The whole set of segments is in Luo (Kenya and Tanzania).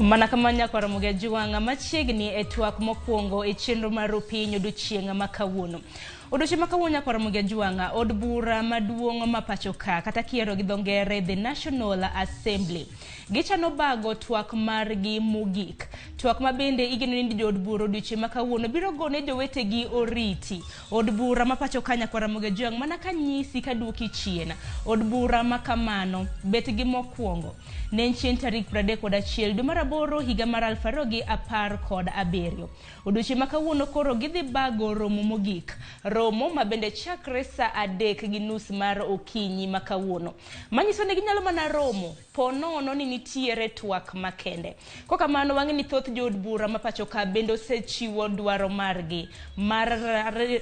Mana kama nyako Ramogi juanga machiegni e twak mokwongo e chenro mar piny odiochieng' ma kawuono. Odiochieng' ma kawuono nyako Ramogi juanga od bura maduong' ma pacho ka kata kiero gi dho ngere the National Assembly. Gichano bago twak margi mogik. Twak mabende igeno ni jod bura odiochieng' ma kawuono biro gone jowetegi oriti. Od bura ma pacho ka nyako Ramogi juanga mana kanyisi ka duoki chien. Od bura ma kamano bet gi mokwongo ne chien tarik 31 dwe mar aboro higa mar 2017. Odiochieng' ma kawuono koro gidhi bago romo mogik. Romo mabende chakre sa 3:30 mar okinyi ma kawuono. Manyiso ni ginyalo mana romo ponono ni nitiere twak makende. Kokamano wang'e ni thoth jod bura ma pacho ka bende osechiwo dwaro margi mar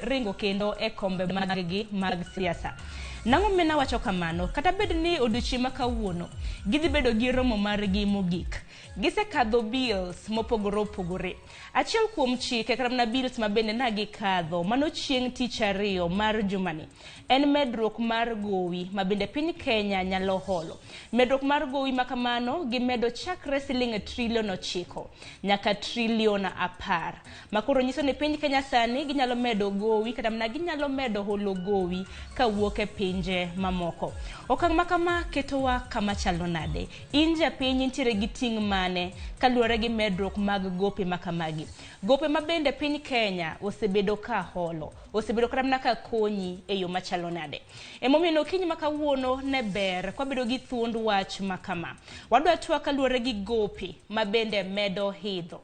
ringo kendo e kombe margi mag siasa. Nang'o mena wacho kamano, kata bed ni odiochieng' ma kawuono gidhi bedo gi romo margi mogik. Gisekadho bills mopogore opogore. Achiel kuom chike kata mana bills mabende na gikadho mano chieng' tich ariyo mar jumani en medruok mar gowi mabende piny Kenya nyalo holo. Medruok mar gowi makamano gimedo chakre siling' trilion 9 nyaka trilion 10. Makoro nyiso ni piny Kenya sani ginyalo medo gowi kata mana ginyalo medo holo gowi kawuok e pinje mamoko. Okang' makama ketowa kama chalo nade. In japiny nitiere gi ting' mane kaluwore gi medruok mag gope makamagi. Gope mabende piny Kenya osebedo ka holo. Osebedo kata mana ka konyi e yo machalo nade. Emomiyo okinyi makawuono ne ber kwa bedo gi thuond wach makama. Wadwa twak kaluwore gi gope mabende medo hidho.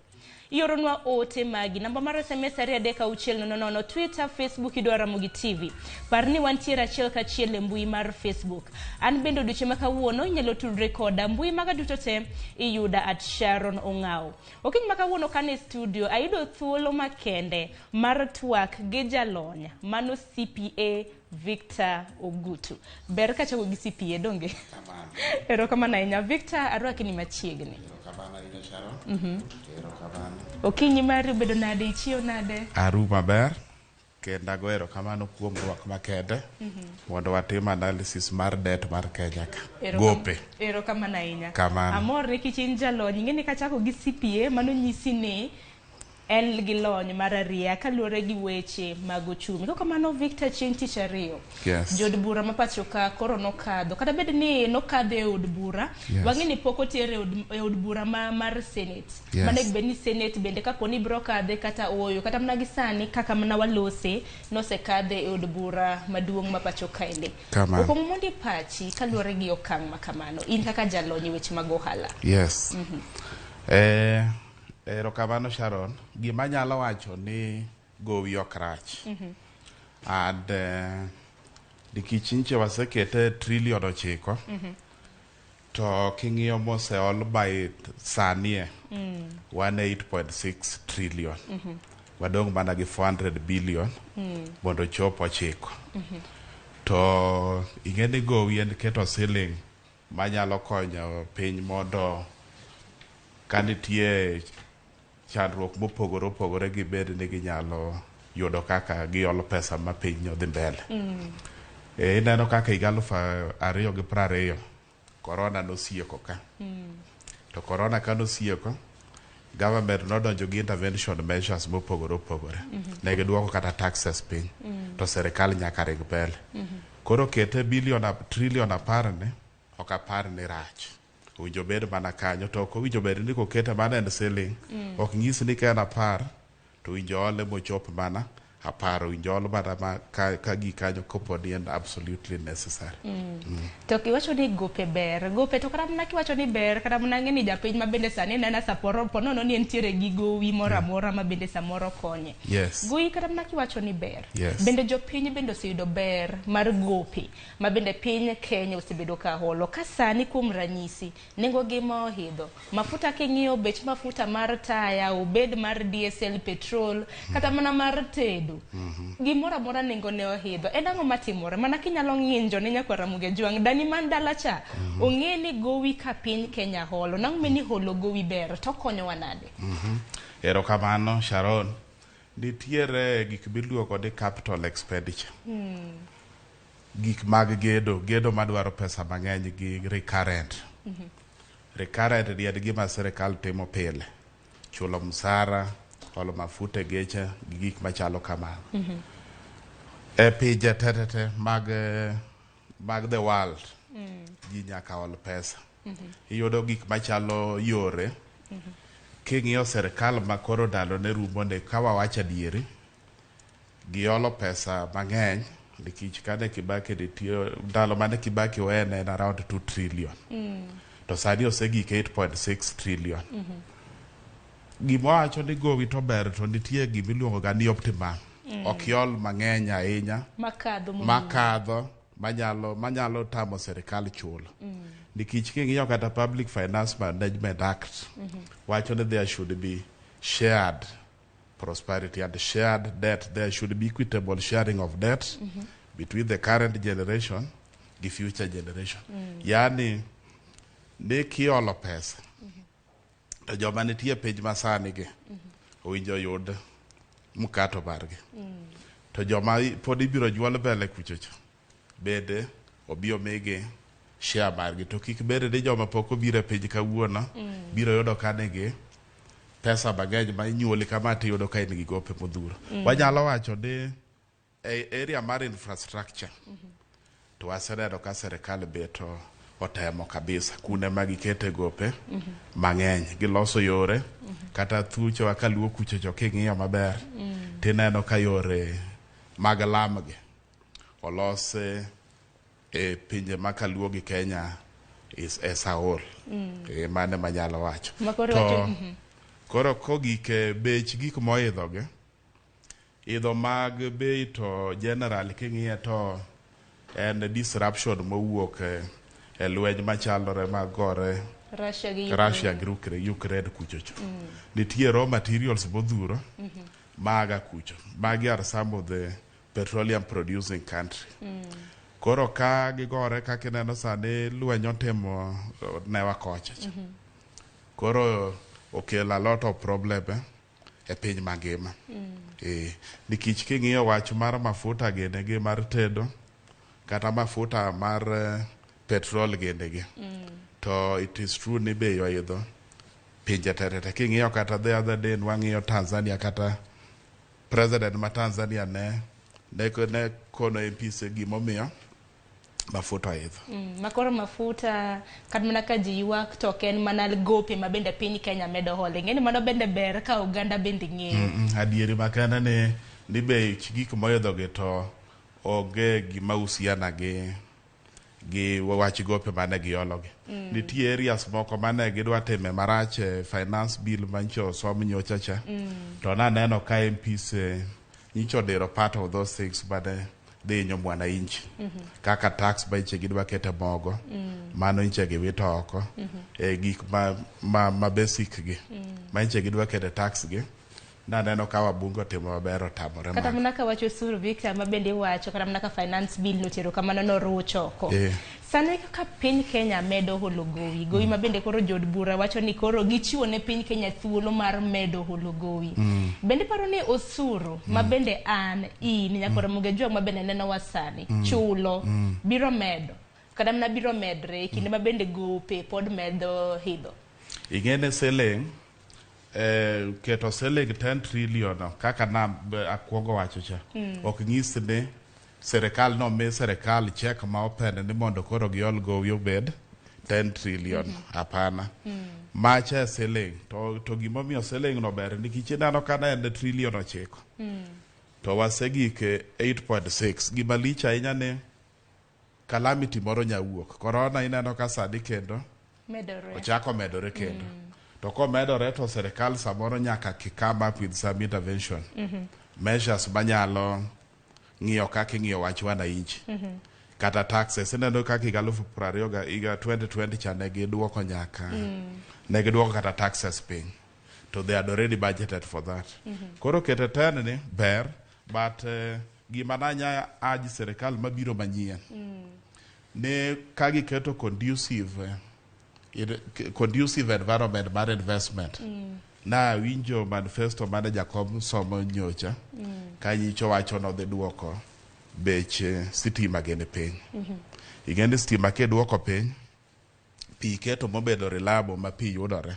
Ioronwa ote magi namba mar SMS 36000 Twitter, Facebook idwa Ramogi TV. Parni wantiere achiel kachiel e mbui mar Facebook. An bende odiochieng' ma kawuono inyalo tudre koda mbui maga duto te iyuda @Sharon Ong'ao. Okinyi ma kawuono kane studio ayudo thuolo makende mar twak gi jalony mano CPA Victor Ogutu. Ber ka chako gi CPA donge? Kamano. Erokamano ahinya Victor arwaki ni machiegni. Erokamano ahinya Sharon. Erokamano. Okinyi mari bedo nade ichio nade? Aru maber. Kenda go erokamano kuom rwak makende. Mondo watim analysis mar det mar Kenya ka. Gope. Erokamano ahinya. Kamano. Amor ni kichin jalony ng'eni ka chako gi CPA mano nyisi ni en gi lony mar aria kaluwore gi weche mag ochumi. Kokamano Victor chieng' tich ariyo. Yes. Jod bura ma pacho ka koro nokadho. Kata bed ni nokadho e od bura. Yes. Wang'e ni pok otere e od bura mar Senate. Yes. Mane bed ni Senate bende kapo ni biro kadhe kata oyo. Kata mana gisani kaka mana walose nosekadhe e od bura maduong' ma pacho kaende. Kamano. Okong' mondi pachi kaluwore gi okang' makamano. In kaka jalony weche mag ohala. Yes. Erokamano Sharon, gima nyalo wacho ni gowi ok rach. And dikichinche wasekete trilion 9. To king'iyo moseol by sanie 18.6 trillion. Wadong mana gi 400 billion mondo chop 9. To ing'eni gowi en keto siling manyalo konyo piny mondo kanitie chandruok mopogore opogore gi bed ni ginyalo yudo kaka giolo pesa ma piny odhi mbele. Ineno kaka higa 2020 korona nosieko ka. To korona ka nosieko, government nodonjo gi intervention measures mopogore opogore. Ne giduoko kata taxes piny. To serikal nyaka ring mbele. Koro kete trilion 10 ne ok apar ni rach. Winjo bed mana kanyo to ko winjo bed ni ko kete mana en siling ok nyis ni ka na par to winjo ole mochop mana aparo winjo ole mana ka gi kanyo kopodi and absolutely necessary. To kiwacho ni gope ber gope to kata mana kiwacho ni ber kata mana ng'eni japiny mabende sani nena saporo ponono ni entiere gi gowi moro amora mabende samoro konye. Yes. Gowi kata mana kiwacho ni ber. Yes. Bende jopiny bende oseyudo ber mar gope mabende piny Kenya osebedo ka holo ka sani kuom ranyisi nengo gi mohidho mafuta king'iyo bech mafuta mar taya obed mar diesel petrol kata mana mar tedo gimora mora nengo ne ohidho. Ang'o matimore mana kinyalo ng'injo ne nyako Ramogi juang dani man dala cha ong'e ni gowi ka piny Kenya holo nang'o meni holo gowi ber to konyowa nade? Erokamano Sharon. Nitiere gik miluongo ni capital expenditure. Gik mag gedo madwaro pesa mang'eny gi recurrent. recurrent ried gima sirikal timo pile, chulo msara, olo mafuta e geche gi gik machalo kamano. E pinje tetete mag the world, ji nyaka ol pesa. Iyudo gik machalo yore, king'iyo sirikal makoro ndalo ne rumo ne kawawacho adieri, giolo pesa mang'eny nikech kane Kibaki nitiyo ndalo mane Kibaki wene en around 2 trillion. To sani osegik 8.6 trillion. Gimawacho ni gowi to ber to nitie gimiluongo ga ni optimum. Okiol mang'eny ahinya makadho manyalo tamo sirikal chulo. Nikech king'iyo kata Public Finance Management Act wacho ni there should be shared prosperity and shared debt. There should be equitable sharing of debt between the current generation the future generation. Yani ne kiolo pesa to joma nitie piny masani gi owinjo yud mkato margi. To joma pod ibiro jwal mbele kuchocho bende obio mege share margi. To kik bede ni joma pok obiro e piny kawuono biro yudo kanegi pesa mang'eny ma inyuoli kama tiyudo ka in gi gope modhuro. Wanyalo wacho ni area mar infrastructure to waseneno ka sirikal beto otemo kabisa kune magikete gope mang'eny. Giloso yore kata thucho akaluo kuchocho king'iyo maber tineno ka yore mag lamgi olose e pinje makaluo gi Kenya e Saol. Mane manyalo wacho. To koro kogike bech gik moidhoge idho mag bei to general king'iye to en disruption mowuok e lweny machalore magore Russia gi Ukraine kuchocho. Nitie raw materials modhuro maga kucho. Magi are some of the petroleum producing country. Koro ka gigore kaka ineno sani lweny otimo newa kocha. Koro okelo a lot of problem e piny mangima. Nikech king'iyo wach mar mafuta gendegi mar tedo kata mafuta mar petrol gendegi to it is true ni bei oidho pinje tetete. King'iyo kata the other day wang'iyo Tanzania, kata president ma Tanzania ne kono MPs gimomiyo mafuta oidho. Makoro mafuta kad mana ka ji ywak to ken mana gope ma bende piny Kenya medo hole. Ng'eni mano bende ber ka Uganda bende ng'eyo. Adieri makana ni bei gik moidhogi to oge gima usiana gi wach gope mane giologi. Nitie areas moko mane gidwa time marach finance bill mancho osom nyochacha. To naneno ka MPs nyicho dero part of those things bade dhi nyo mwananchi. Kaka tax ba iche gidwa kete mogo. Mano iche giwito oko. Gik ma basic gi. Ma iche gidwa kete tax gi. Naneno ka wabungo timo maber otamore. Kata mana ka wacho suru Victor ma bende wacho kata mana ka finance bill notero kamano norucho oko. Sani ka piny Kenya medo holo gowi ma bende koro jod bura wacho ni koro gichiwo ne piny Kenya thuolo mar medo holo gowi. Bende paro ni osuru ma bende an nyakora mugejwa ma bende neno wasani chulo biro medo kada mna biro medre kinde ma bende gope pod medo hidho. Ingene seleng keto selling 10 trillion kaka na akwongo wacho cha ok nyis ne serikal no me serikal check ma open ni mondo koro giol gowi obed 10 trillion apana. Macha selling to gimomiyo selling no ber nikech nano kana en trillion ochiko to wasegike 8.6. Gima licha ahinya ne calamity moro nyawuok corona ineno ka sadi kendo ochako medore kendo. To komedore to serikal samoro nyaka come up with some intervention measures manyalo ng'iyo kaka ng'iyo wach wananchi. Kata taxes ineno kaka higa 2020 cha ne giduoko nyaka ne giduoko kata taxes piny. To they had already budgeted for that. Koro kete 10 ni ber but gima nanya aji serikal mabiro manyien ne kagi keto conducive environment mar investment. Na winjo manifesto mane Jakom somo nyocha kanyicho wacho no dhi duoko beche sitima gene piny. Igende sitima ke duoko piny pi keto mobedo reliable ma pi yudore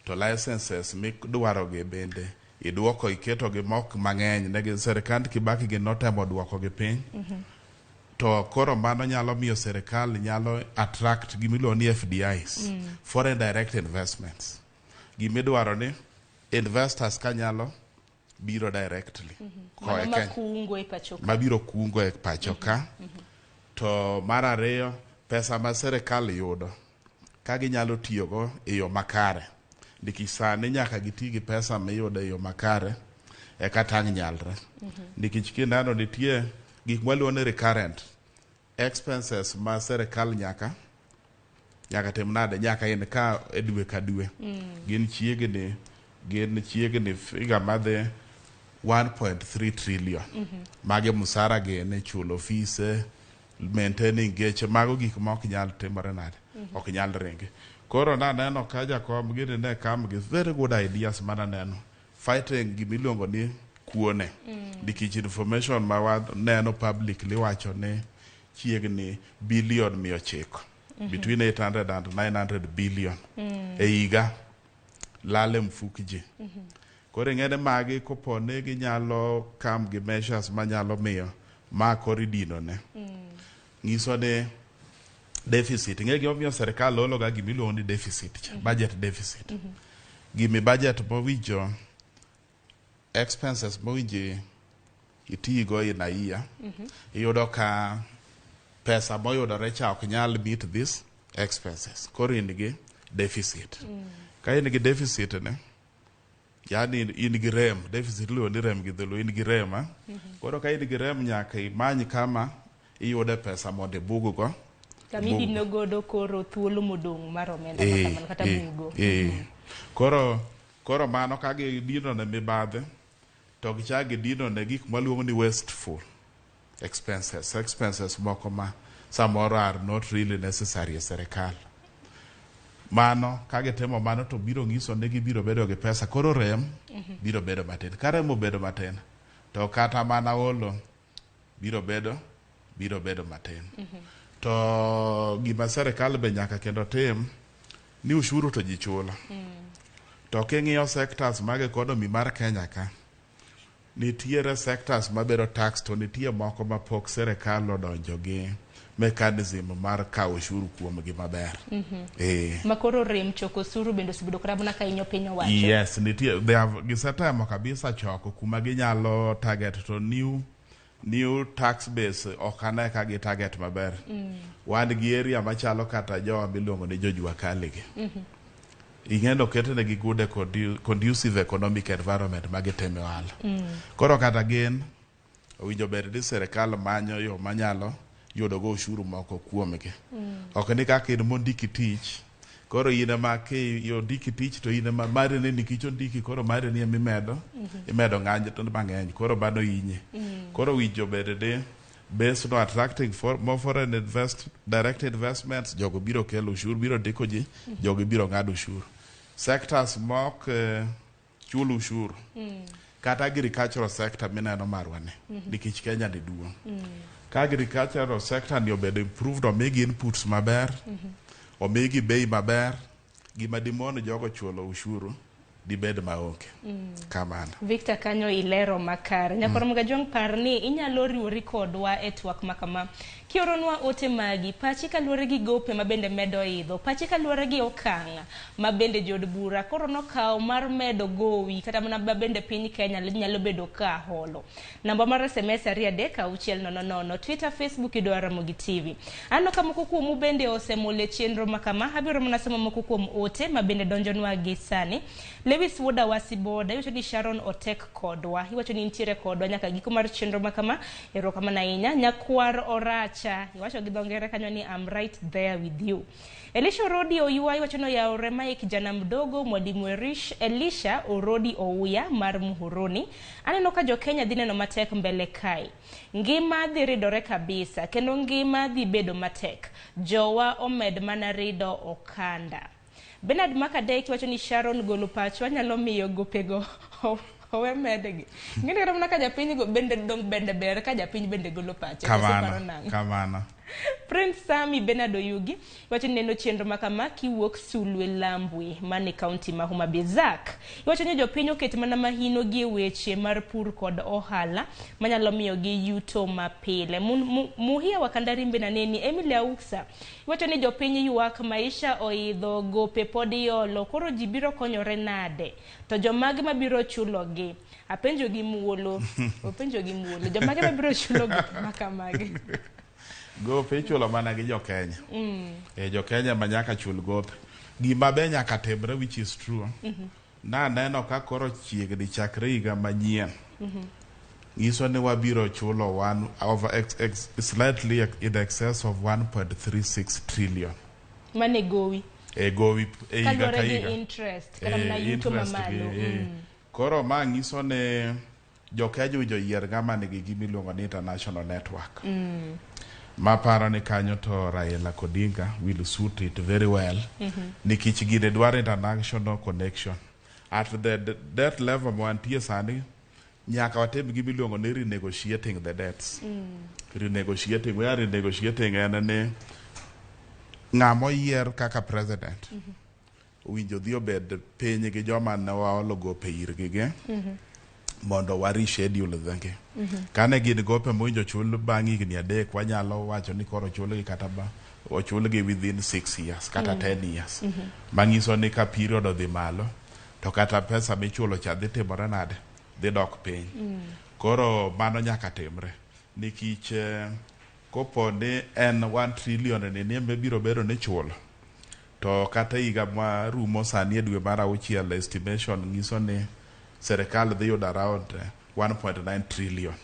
to licenses midwarogi bende iduoko iketogi mok mang'eny ne serikand Kibaki gi notemo duokogi piny to koro mano nyalo miyo serikal nyalo attract gimiluongo ni FDIs foreign direct investments gimidwaro ni investors kanyalo biro directly mabiro kungo e pacho ka to mar ariyo pesa ma serikal yudo ka ginyalo tiyogo e yo makare nikech sani nyaka giti gi pesa miyudo e yo makare eka tang' nyalre nikech kineno nitie gik mwaluongo ni recurrent expenses ma serikal nyaka tim nade nyaka in ka e dwe ka dwe gin chiegni figa madhi 1.3 trillion mage musara gene chulo fise maintaining geche mago gik ma ok nyal timore nade ok nyal ringe koro naneno ka jakom gini ne kam gi very good ideas mananeno fighting gimiluongo ni kuone nikech information ma waneno publicly wacho ni chiegni billion 900 between 800 and 900 billion e higa lale mfuk ji koro ing'ene magi kopone ginyalo kam gi measures manyalo miyo ma koro idino ne ng'iso ni deficit ing'e gimomiyo serikal ologa gimiluongo ni deficit budget deficit gimi budget mowinjo expenses mowinjo itigo in a year iyudo ka pesa moyudore cha ok nyal meet these expenses koro in gi deficit ka in gi deficit ne yani in gi rem deficit luo ni rem gi dhulu in gi rem koro ka in gi rem nyaka imany kama iyude pesa mondo ibugugo kamidino godo koro thuolo modong' mar omenda kamano kata bugo koro mano ka gidino ne mibadhe to gichak gidino ne gik maluongo ni wasteful expenses moko ma samoro are not really necessary e serikal mano ka gitimo mano to biro ng'iso ne gibiro bedo gi pesa koro rem biro bedo matin ka rem obedo matin to kata mana olo biro bedo matin to gima serikal be nyaka kendo tim ni ushuru to ji chulo to king'iyo sectors mag economy mar Kenya ka nitiere sectors mabedo tax to nitie moko ma pok serikal odonjo gi mechanism mar kawo ushuru kuom gi maber makoro rem choko ushuru bendo sibudo karabuna ka inyo piny owacho yes nitie gisetemo kabisa choko kuma ginyalo target to new tax base okane ka gi target maber wan gi area machalo kata jowa miluongo ni jojua kali gi ing'endo ketne gi good conducive economic environment magitime ohala koro kata gin owinjo bed ni serikal manyo yo manyalo yudogo ushuru moko kuomgi ok ni kaka in mondiki tich koro in ema yondiki tich to in ema mari ne nikech ondiki koro mari ni imedo ng'any to mang'eny koro mano inye koro winjo bed ni based on attracting more foreign direct investments jogo biro kelo ushuru biro ndiko ji jogo biro ng'ado ushuru sectors mok chulo ushuru kata agricultural sector mineno marwane nikech Kenya ni duong ka agricultural sector ni obedo improved omigi inputs maber omigi bei maber gima dimon jogo chulo ushuru dibed maonge kamano Victor kanyo ilero makare nyakoro mga jong parni inyalo riwori kodwa e twak makama kioronwa ote magi pachi kaluwore gi gope mabende medo idho pachi kaluwore gi okang' mabende jod bura koro nokawo mar medo gowi kata mana mabende piny Kenya nyalo bedo ka holo namba mar SMS 236000 Twitter Facebook idwaro Ramogi TV ano kamoko kuomu bende osemole chenro makama abiro mana somo moko kuom ote mabende donjonwa gi sani Lewis Woda Wasiboda iwacho ni Sharon Otek kodwa iwacho ni nitiere kodwa nyaka giko mar chenro makama erokamana ahinya nyakwar oracha iwacho gi dhongere kanyo ni I'm right there with you Elisha Orodi oyua iwacho no yaore mae kijana mdogo mwalimu Elisha Orodi ouya mar Muhoroni aneno ka jo Kenya dhi neno matek mbele kai ngima dhi ridore kabisa kendo ngima dhi bedo matek jowa omed mana rido okanda Bernard Makadek iwacho ni Sharon golo pacho anyalo miyo gopego owe medegi ngine ramna ka japiny go bende dong bende ber ka japiny bende golo pacho kamano Prince Sami Bernard Oyugi iwacho ni neno chenro makama kiwuok Sulwe Lambwe mane kaunti ma Homa Bay. Zak iwacho ni jopiny oket mana mahino gi weche mar pur kod ohala manyalo miyo gi yuto mapile. Muhia Wakandarimbe na neni Emily Auksa iwacho ni jopiny yuak maisha oidho gope pod iolo, koro ji biro konyore nade, to jomage mabiro chulogi. Apenjo gi muolo jomage mabiro chulogi makamagi. Gope ichulo mana gi jo-Kenya. Jo-Kenya ma nyaka chul gope. Gima be nyaka timre, which is true. Naneno ka koro chiegni chakre higa manyien. Nyiso ni wabiro chulo slightly in excess of 1.36 trillion. Mane gowi. Gowi higa ka higa. Interest. Kata mna yuto mamalo. Koro ma nyiso ni jo-Kenya joyier ng'ama nigi gimiluongo ni international network. Maparo ni kanyo to Raila Odinga will suit it very well. Nikech gine dwaro international connection. At that level mwantie sani, nyaka watim gimiluongo ni renegotiating the debts. Renegotiating, we are renegotiating en ni ng'amo yier kaka president. Winjo dhi obed piny gi joma ne waolo gope irgi ge. Mondo wa reschedule dhengi. Kane gin gope mwinjo chul bang' higni 3, wanyalo wacho ni koro chulgi kata ba ochulgi within 6 years kata 10 years. Mangiso ni ka period odhi malo to kata pesa michulo cha dhi timore nade, dhi dok piny. Koro mano nyaka timre nikech kopo ni en 1 trillion ni embe biro bedo ni chulo, to kata higa ma rumo sani e dwe mar 6 estimation nyiso ni serikal dhi yudo around 1.9 trillion.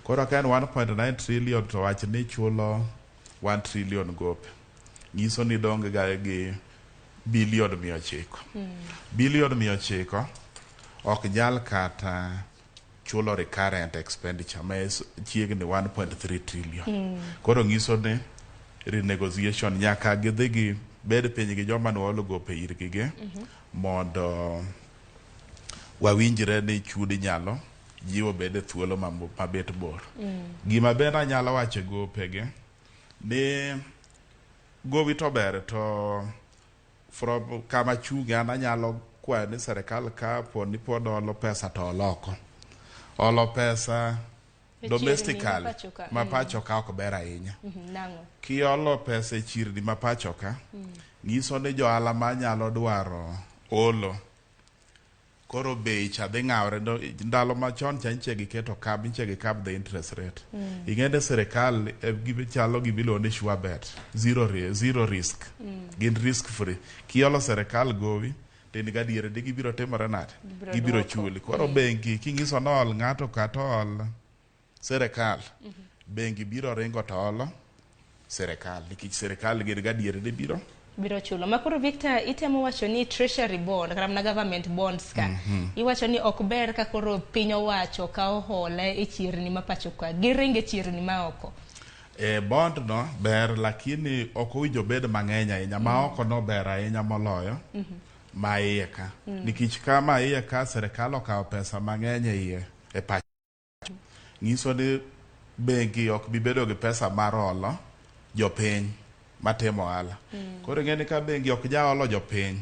Koro ka en 1.9 trillion to wach ni chulo 1 trillion gope. Nyiso ni dong ga gi bilion 900. Bilion 900 ok nyal kata chulo recurrent expenditure ma chiegni 1.3 trillion. Koro nyiso ni renegotiation nyaka gidhi gi bed piny gi joma nuolo gope irgi ge mondo wawinjre ni chudi nyalo jiwo bede thuolo mabet bor. Gima bende nyalo wacho gopege ni gowi to ber, to from kama chunga anyalo kwa ni serikal ka poni pod olo pesa to oloko. Olo pesa domestically mapacho ka ok ber ahinya. Kiolo pesa e chirni mapacho ka nyiso ni johala manyalo dwaro olo koro bei cha dhi ng'awre. Ndalo machon cha nche giketo kab the interest rate. Ing'ende serikal gibi chalo gibilo ni sure bet, zero risk. Gin risk free. Kiolo serikal gowi tin gadiere di gibiro timore nade, gibiro chuli. Koro bengi kingiso nol ng'ato katol serikal, bengi biro ringo to olo serikal nikech serikal gin gadiere di biro chulo. Makoro Victor itemo wacho ni treasury bond kata na government bonds ka iwacho ni ok ber ka koro piny owacho ka ohola e chirni mapacho ka giringe chirni maoko. Bond no ber, lakini ok owinjo bed mang'eny ahinya. Ma oko no ber ahinya moloyo ma iye ka. Nikech kama iye ka serikal okawo pesa mang'eny iye e pacho, nyiso ni bengi ok bi bedo gi pesa mar olo jopiny matemo ohala. Koro ng'eni ka bengi ok ja olo jopiny,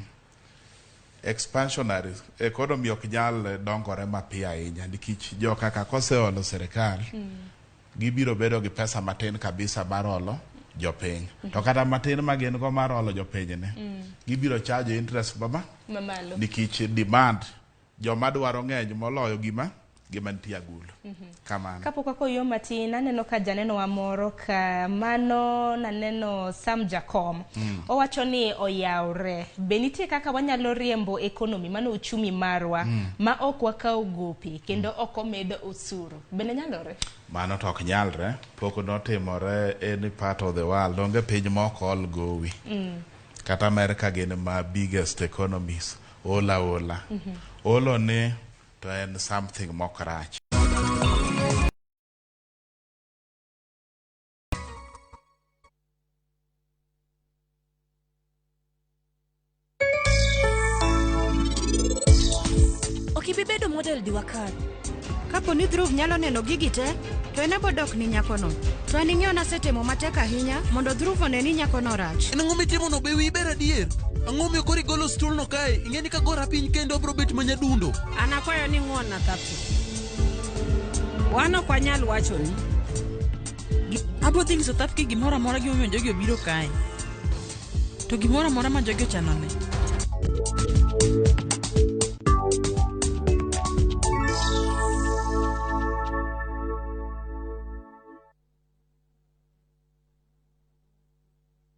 expansionary economy ok nyal dongore mapiyo ahinya nikech jo kaka koseolo serikal gibiro bedo gi pesa matin kabisa mar olo jopiny. To kata matin ma gin go mar olo jopiny ne gibiro charge interest mamalo nikech demand joma dwaro ng'eny moloyo gima nitie agulu. Kamano. Kapok akoyo matin aneno ka janeno wa moro ka mano naneno Sam Jakom. Owacho ni oyawre. Be nitie kaka wanyalo riembo economy mano uchumi marwa ma ok wakaw gopi kendo ok omed osuru. Bende nyalore? Mano to ok nyalre. Pok notimore any part of the world. Onge piny moko ol gowi. Kata America gin ma biggest economies. Ola. Olo ni to en something mokrach. Okibibedo model diwakar. Kapo ni Dhruv nyalo neno gigi te, to en bodok ni nyakono. To en ing'eyo nasetemo matek ahinya mondo Dhruv one ni nyakono rach. En ang'o mitimo no be wi ber adier? Ang'o miyo koro igolo stool no kae? Ing'eni ka gora piny kendo obro bet manyadundo. An akwayo ni ng'wonna kapten. Wan ok wanyal wacho ni. Abo dhi nyiso Thapki gimoro amora gimomiyo jogi obiro kae. To gimoro amora ma jogi ochanone.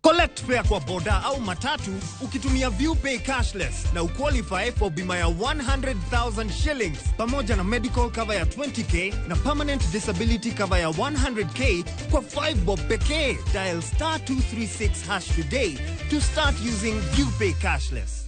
Collect fare kwa boda au matatu ukitumia ViewPay cashless na uqualify for bima ya 100,000 shillings pamoja na medical cover ya 20k na permanent disability cover ya 100k kwa 5 bob pekee. Dial *236# today to start using ViewPay cashless.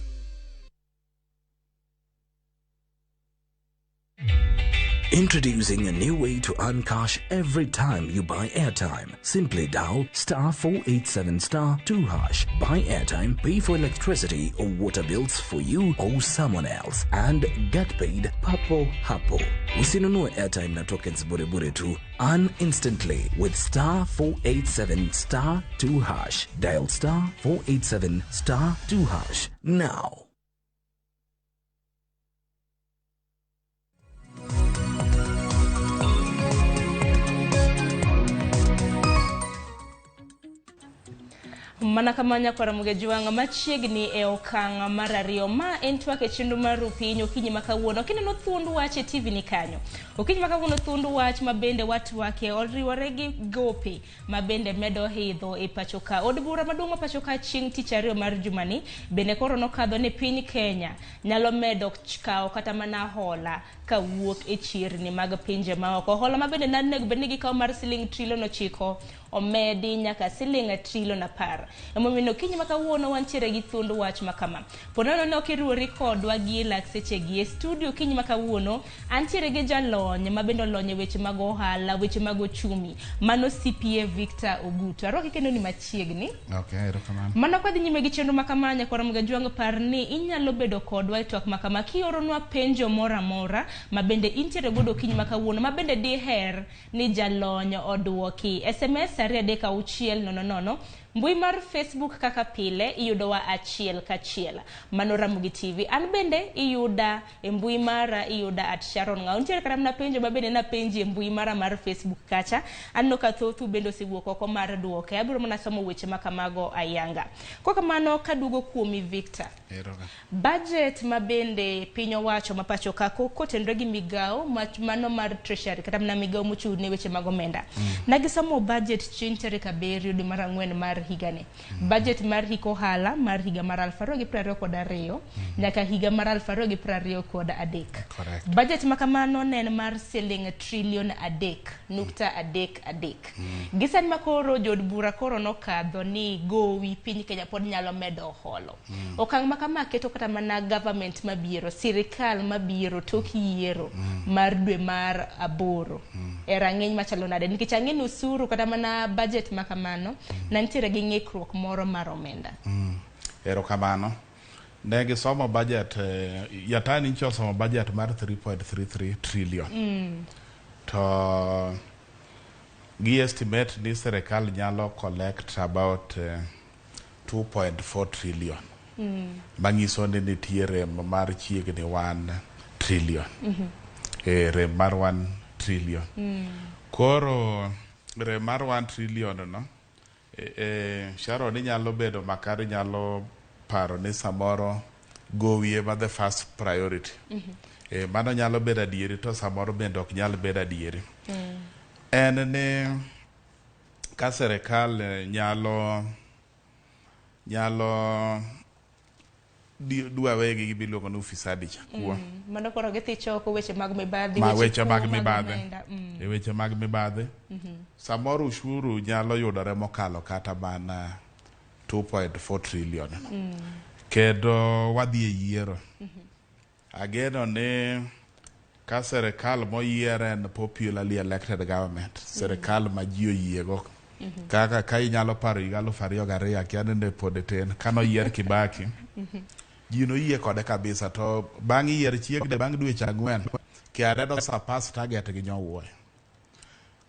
Introducing a new way to earn cash every time you buy airtime. Simply dial *487*2#. Buy airtime, pay for electricity or water bills for you or someone else, and get paid papo hapo. Usinunue airtime na tokens bure bure tu. Earn instantly with *487*2#. Dial *487*2# now. Mana kamanya kwa Ramogi juanga machiegni e okanga mar ariyo ma en twak e chenro mar Piny okinyi makawuono kineno thuond wach e TV ni kanyo. Okinyi makawuono thuond wach ma bende watwake oriwore gi gope ma bende medo hidho e pachoka. Od bura maduong' ma pachoka chieng' tich ariyo mar jumani bende koro nokadho ni piny Kenya nyalo medo kawo kata mana hola ka wuok e chirni mag pinje maoko. Hola ma bende nanego bende gikawo mar siling trilion 9 omedi nyaka siling trilion 10. Emomiyo okinyi makawuono wantiere gi thuond wach makama. Ponono ne okiriwori kodwa gi lakseche gi e studio okinyi makawuono antiere gi jalony ma bende olony weche mag ohala, weche mag ochumi, mano CPA Victor Ogutu. Aroki kendo ni machiegni. Okay, erokamano. Mano kwa dhi nyime gi chenro makamanya kwa Ramogi juang par ni inyalo bedo kodwa e twak makama kioronwa penjo mora mora ma bende intiere godo okinyi makawuono ma bende diher ni jalony odwoki. SMS 33600. Mbui mar Facebook kaka pile iyudowa achiel kachiel. Mano Ramogi TV. An bende iyuda e mbui mara iyuda @Sharon Ngao. Ntiere kata mna penjo ma bende na penji e mbui mara mar Facebook kacha. Anno ka thothu bende osiwuok oko mar duoke. Abiro mana somo weche makamago ayanga. Kwa kamano kadugo kuomi Victor. Budget ma bende piny owacho ma pachoka kotenre gi migao mano mar treasury kata mna migao mochung' ne weche mag omenda. Nagisomo budget chieng' tarik 7 dwe mar 4 mar higani. Budget mar hiko hala mar higa mar 2022 nyaka higa mar 2023. Budget makamano nen mar siling trilion 3.3. Gisan makoro jod bura koro nokadho ni gowi piny Kenya pod nyalo medo holo. Okang' makama keto kata mana government mabiro, sirikal mabiro tok yiero mar dwe mar 8 e rang'iny machalo nade nikech ang'e usuru kata mana budget makamano nantiere gi ng'ikruok moro mar omenda. Erokamano. Ne gisomo budget yatani ncho somo budget mar 3.33 trillion. To gi estimate ni serikal nyalo collect about 2.4 trillion. Mangiso ni nitiere mar chiegni 1 trillion. Rem mar 1 trillion. Koro rem mar 1 trillion no Sharon ni nyalo bedo makari nyalo paro ni samoro gowie ma the first priority. Mano nyalo bedo adieri to samoro bende ok nyalo bedo adieri. En ni ka serikal nyalo dua wegi gibiluongo ni ufisadi chakua. Mano koro githi choko weche mag mibadhi. Weche mag mibadhi. Weche mag mibadhi. Samoro ushuru nyalo yudore mokalo kata bana 2.4 trillion. Kedo wadhi e yiero. Ageno ni ka serikal moyier en popularly elected government. Serikal ma ji oyiego. Kaka ka inyalo paro higa 2002 akiani ne pod tin kano yier Kibaki. Ji no yie kode kabisa to bang' yier chiegni bang' dweche 4 kianeno surpass target gi nyowuoyo.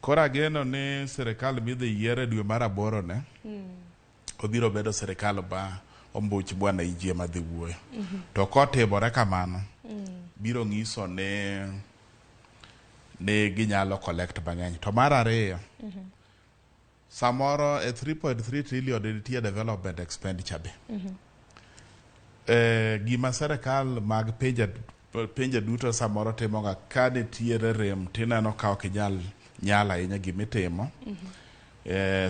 Koro ageno ni sirikal midhi yiere dwe mar 8 ne obiro bedo sirikal ba ombuch bwana ijie madhi wuoyo. To kotimore kamano biro ng'iso ne ginyalo collect mang'eny. To mar ariyo samoro 3.3 trillion nitie development expenditure be. Gima sirikal mag pinje duto samoro timoga ka nitiere rem tineno ka ok nyala ahinya gimitimo.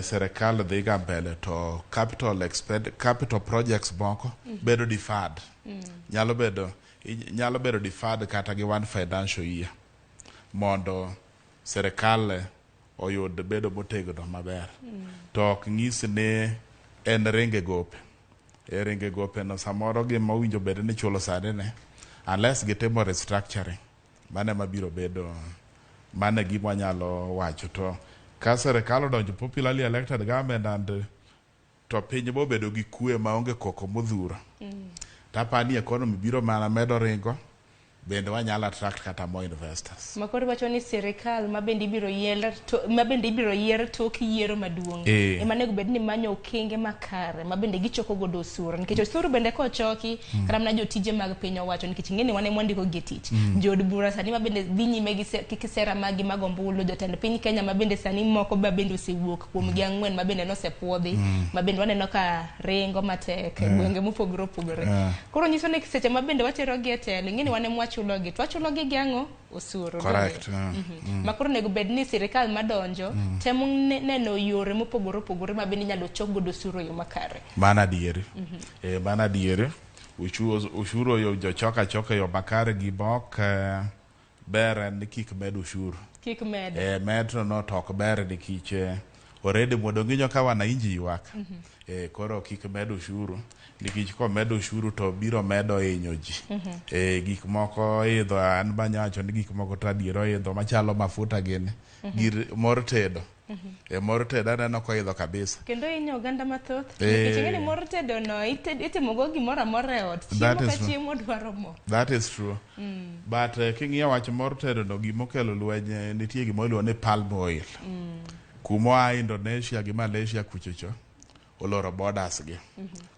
Sirikal dhiga mbele to capital projects moko bedo deferred. Nyalo bedo deferred kata gi one financial year mondo sirikal oyud bedo motegno maber. To ok ng'is ni en ringe gope. Ringe gope no samoro gima owinjo bedo ni chulo sane ne unless gitimo restructuring mane mabiro bedo mane gima nyalo wacho. To ka sirikal odonjo popularly elected government and to piny bo bedo gi kue maonge koko modhuro. Tapani economy biro mana medo ringo bende wanyalo attract kata more investors. Makoro wacho ni sirikal mabende ibiro yier tok yiero maduong'. Ema nego bed ni manyo okenge makare mabende gichoko godo osuru. Nikech osuru bende kochoki kata mana jotije mag piny owacho nikech ing'eni wane mwandiko gi tich. Jod bura sani mabende dhi nyime gi kisera magi mag ombulu jotend piny Kenya mabende sani moko bende osewuok kuom gi 4 mabende nosepuodhi mabende waneno ka ringo matek gwenge mopogore opogore. Koro nyiso ni seche mabende watero gi telo ing'eni wane wachulogi giang'o osuru. Correct. Makoro nego bed ni sirikal madonjo temo neno yore mopogore opogore mabende nyalo chok godo osuru yo makare. Mana diere. Mana diere. Ushuru yo jochoka yo makare gi bok ber ni kik med ushuru. Kik med. Metro no tok ber ni kiche already mondo nginyo ka wanainji ywak. Koro kik med ushuru. Nikech ko medo ushuru to biro medo hinyo ji. Gik moko idho an banyacho ni gik moko tradiero idho machalo mafuta gini. Gir mor tedo. Mor tedo aneno ko idho kabisa. Kendo hinyo oganda mathoth. Nikech ing'eni mor tedo no itimogo gimoro amora e ot. Chiemo ka chiemo dwaro mo. That is true. But king'iyo wach mor tedo no gimokelo lweny nitie gima iluongo ni palm oil. Kumo Indonesia gi Malaysia kuchocho oloro borders gi.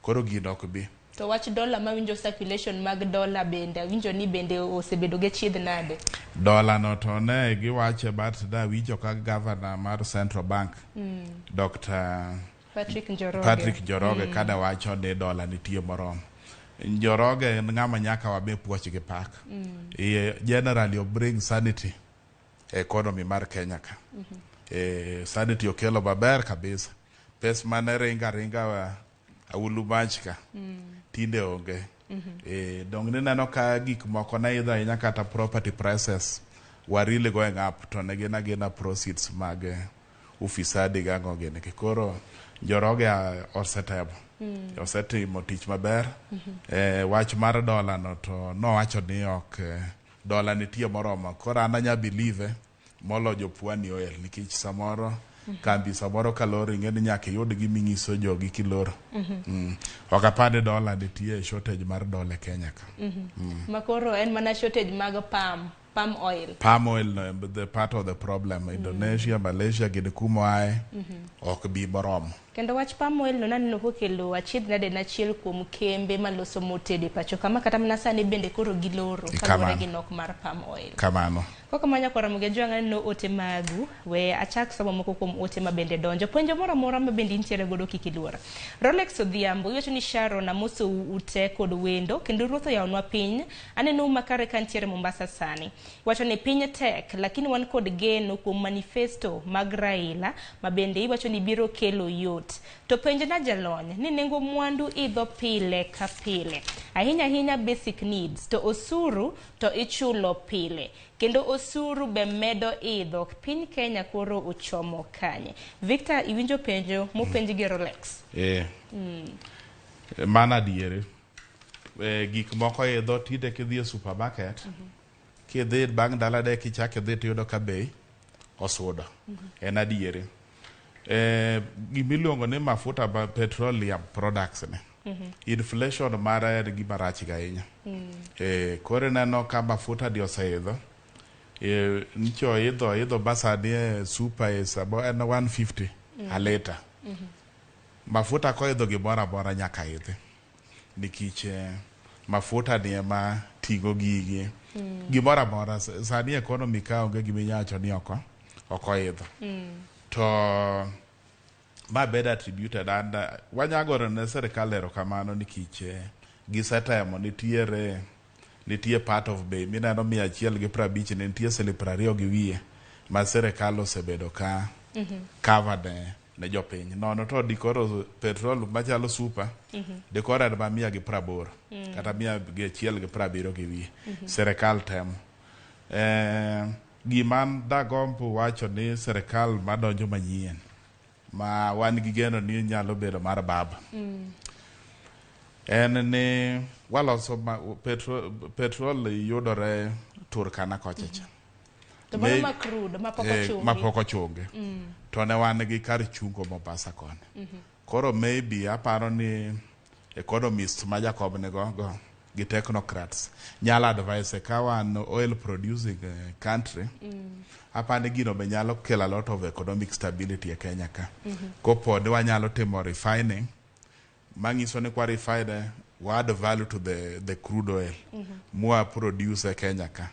Koro gino ok bi. To wach dola mawinjo circulation mag dola bende winjo ni bende osebedo gi chiedh nade. Dola no to ne giwache but da winjo ka governor mar Central Bank Dr. Patrick Njoroge kada wacho ni dola nitie moromo. Njoroge en ng'ama nyaka wabe puoch gi pak. Generally bring sanity economy mar Kenya ka. Sanity okelo maber kabisa. Pes mane ringa wa aulu machka tinde onge. Dong ni neno ka gik moko na idha inya kata property prices were really going up to negina proceeds mag ufisadi gango gene. Koro Njoroge osetimo tich maber. Wach mar dola no to no wacho ni ok dola nitie moromo. Koro ananya believe molo jopwani oil nikech samoro kambi samoro kalori ng'eni nyaka yud gi ming'iso jogi kiloro. Okapande dola nitie shortage mar dola Kenya ka. Makoro en mana shortage mag palm oil. Palm oil no the part of the problem. Indonesia, Malaysia gini kumo ae ok bi moromo. Kendo wach palm oil no naneno kokelo achiedh nade nachiel kuom kembe maloso motede pacho kama kata mana sani bende koro giloro kaluwore gi nok mar palm oil. Kamano. Koko manya kwa Ramogi juanga no ote magu we achak somo moko kuom ote mabende donjo. Puonjo mora mora mabende nitiere godo kikiluora. Rolex Odhiambo iwacho ni Sharon amoso ute kod wendo kendo ruotho yawnwa piny aneno makare kantiere Mombasa sani. Iwacho ni piny tek lakini wan kod geno kuom manifesto mag Raila mabende iwacho ni biro kelo yot. To penje na jalony ni nengo mwandu idho pile ka pile. Ahinya basic needs to osuru to ichulo pile. Kendo osuru be medo idho piny Kenya koro uchomo kanye. Victor iwinjo penjo mopenji gi Rolex. Mana diere. Gik moko idho tide kidhi e supermarket. Kidhi bang' dala de kichake dhi tiyudo ka bei osudo. En adiere. Gimiluongo ni mafuta ba petroleum products ne. Inflation mara en gima rach ahinya. Kore neno ka mafuta di oseidho nicho idho basa ni super is about 150 a liter. Mafuta ko idho gimora bora nyaka idhi. Nikech mafuta ni ema tigo gigi. Gimora bora sani economy ka onge giminyacho ni oko idho. To ma bed attributed and wanyagoro ne serikal erokamano nikech gisetemo nitie part of bay mineno 150 ne nitie siling 20 gi wiye ma serikal osebedo ka covered ne jopiny nono to dikoro petrol machalo super dikoro en ma 180 kata 170 gi wiye serikal temo giman dagombo wacho ni serikal madonjo manyien ma wan gi geno ni nyalo bedo mar baba en ni waloso petrol yudore Turkana kochacha ma pok ochungi to ne wan gi kar chungo Mombasa koni koro maybe aparo ni economists ma Jacob go gi technocrats nyalo advise ka wan oil producing country apani gino be nyalo kelo a lot of economic stability e Kenya ka kopo ni wanyalo timo refining mangiso ni kwa refined we add value to the crude oil mua produce e Kenya ka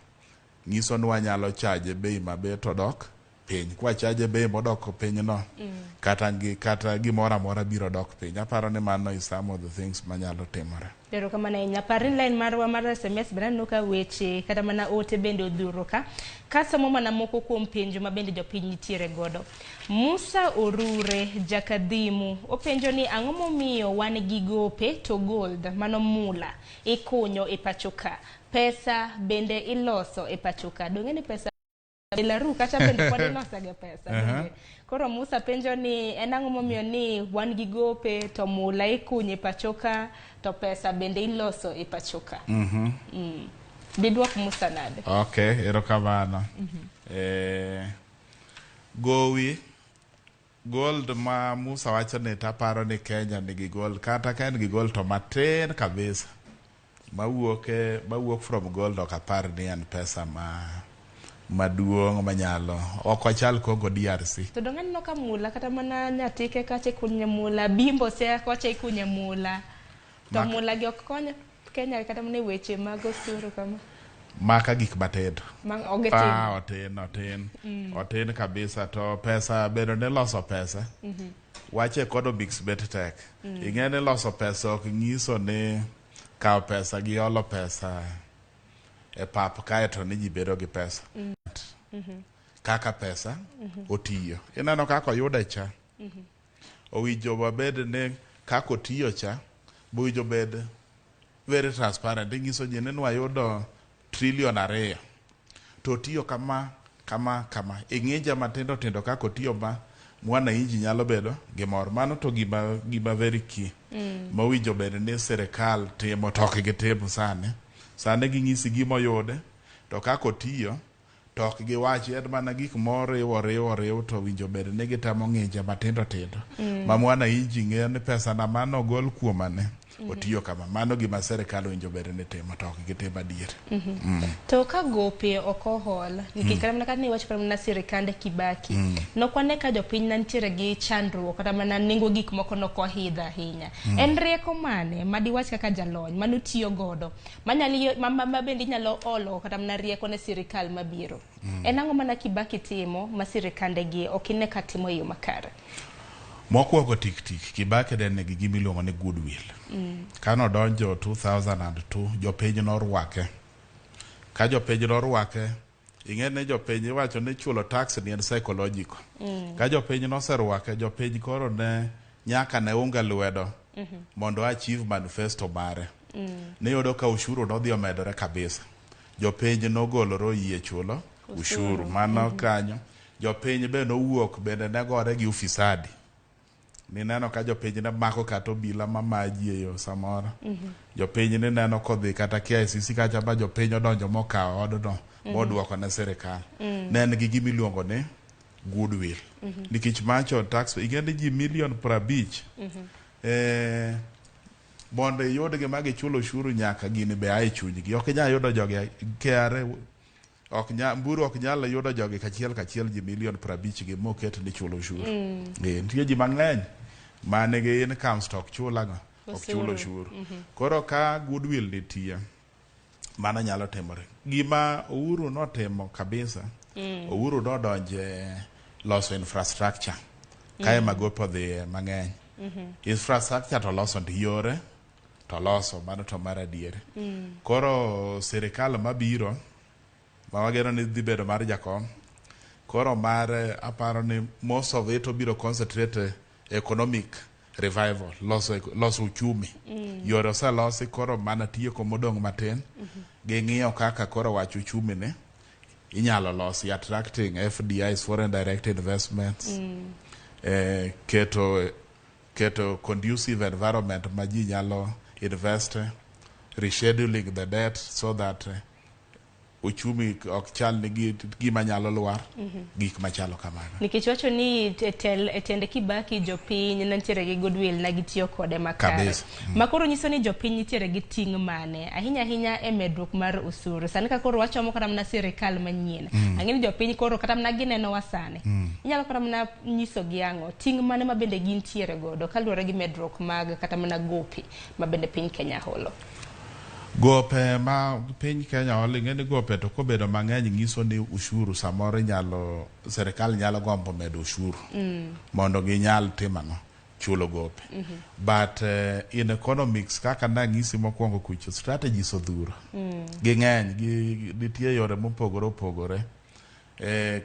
ngiso ni wanyalo charge bei maber to dok piny kwa charge bei modok piny no kata gimora mora biro dok piny aparo ni mano is some of the things manyalo timore. Dero kama na nyaparin line marwa mar SMS brano ka weche kata mana ote bende odhuro ka somo mana moko kuom penjo ma bende jopiny nitiere godo. Musa Orure Jakadhimu openjo ni ang'o momiyo wan gi gope to gold mano mula ikunyo e pachoka pesa bende iloso e pachoka donge ni pesa Belaru kata bende pod iloso ga pesa koro Musa penjo ni en ang'o momiyo ni wan gi gope to mula ikunyo e pachoka to pesa bende iloso e pachoka. Didwok Musa nade? Okay, erokamano. Gold ma Musa wacho ni taparo ni Kenya nigi gold kata ka en gi gold to matin kabisa mawuok from gold ok apar ni en pesa maduong' manyalo ok ochal Congo DRC to donge no ka mula kata mana nyatike kache kunye mula bimbo se koche kunye mula to mula gi ok konyo Kenya kata mana weche mag osuru kama maka gik matedo otin kabisa to pesa bedo ne loso pesa wache economics bet tek ing'ene loso pesa ok nyiso ni kao pesa gi olo pesa e pap kae to ni ji bedo gi pesa kaka pesa otiyo ineno kaka oyude cha owinjo wabed ni kaka otiyo cha bowinjo bed very transparent ing'iso ji ni wayudo trillion 2 to otiyo kama ing'inja matindo tindo kaka otiyo ma mwana inji nyalo bedo gimor mano to gima very key mowinjo bed ni serikal timo to ok gitimo sane ging'isi gimoyude to kaka otiyo to ok giwachi en mana gik moriw to winjo bed ni gitamo ng'inja matindo tindo ma mwana inji ng'eyo ni pesa na mano gol kuomane otiyo kama mano gima serikal winjo bed ni timo to ok gitimo adier. To ka gope okohol nikech kata mana ka ni wacho kata mana sirikande Kibaki nokwane ka jopiny nantiere gi chandruok kata mana nengo gik moko nokohidha ahinya en rieko mane madiwach kaka jalony manotiyo godo ma bende nyalo olo kata mana rieko ne sirikal mabiro en ang'o mana Kibaki timo ma sirikande gi okine ka timo yo makare? Mokwongo tik Kibaki ne gi gimiluongo ni goodwill kano donjo 2002 jopiny norwake ka jopiny norwake ing'ene jopiny wacho ni chulo tax ni en psychological ka jopiny noserwake jopiny koro ne nyaka ne unga lwedo mondo achieve manifesto mare ne yudo ka ushuru nodhi omedore kabisa jopiny nogoloro yie chulo ushuru mano kanyo jopiny be nowuok bende ne gore gi ufisadi ni neno ka jopiny ne mako kata obila mamaji e yo samoro jopiny ni neno kodhi kata KICC kacha ba jopiny odonjo mokawo odno moduoko ne serikal ne en gi gimiluongo ni goodwill nikech macho tax ing'eni ji milion 50 mondo iyud gima gichulo ushuru nyaka gini be ae chunygi ok inyalo yudo jogi KRA mburu ok nyal yudo jogi kachiel ji milion 50 gi moket ni chulo ushuru. Nitie ji mang'eny mane gi income stock chulago ok chulo ushuru. Koro ka goodwill nitie, mano nyalo timore. Gima Uhuru notimo kabisa, Uhuru nodonje loso infrastructure kae magopo dhi mang'eny. Infrastructure to loso yore, to loso mano to mar adiere. Koro sirikal mabiro mawagero ni dhi bedo mar jakom, koro mar aparo ni most of it obiro concentrate economic revival, loso uchumi. Yore oselosi, koro mana tieko modong' matin gi ng'iyo kaka koro wach uchumi ne inyalo losi, attracting FDIs, foreign direct investments, keto conducive environment ma ji nyalo invest, rescheduling the debt so that uchumi ok chal ni gima nyalo lwar, gik machalo kamano. Nikech wacho ni tende Kibaki jopiny nitiere gi goodwill na gitiyo kode makare. Makoro nyiso ni jopiny nitiere gi ting' mane ahinya e medruok mar usuru. Sani ka koro wachomo kata mana sirikal manyien. Ang'eni jopiny koro kata mana gineno wasane. Inyalo kata mana nyiso gi ang'o ting' mane ma bende gintiere godo kaluwore gi medruok mag kata mana gope ma bende piny Kenya holo. Gope ma piny Kenya holo, ng'eni gope to kobedo mang'eny nyiso ni ushuru samoro serikal nyalo gombo medo ushuru mondo ginyal timano chulo gope. But in economics kaka nang'isi mokwongo kucho, strategies odhuro ging'eny, nitie yore mopogore opogore.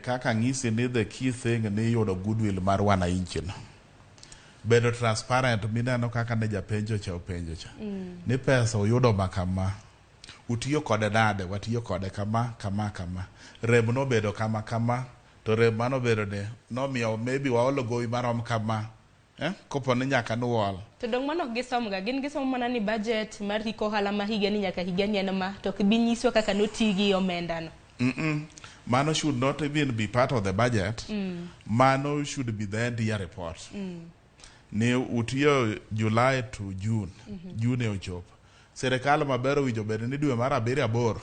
Kaka ng'isi ni the key thing ni yudo goodwill mar wananchi no, bedo transparent, mineno kaka ne japenjo cha openjo cha ni pesa uyudo makama, utiyo kode nade, watiyo kode kama, rem no bedo kama, to rem mano bedo ne nomiyo maybe waolo gowi marom kama, kopo ni nyaka nuwol. To dong' mano gisom ga, gin gisom mana ni budget mar hiko ohala ma higa ni nyaka higa ni en ma, to kibinyiswa kaka notigi omenda no. Mano should not even be part of the budget. Mano should be the end year report. Ni utiyo July to June, June ochopo. Serikal mabero wijo bedo ni dwe mar 7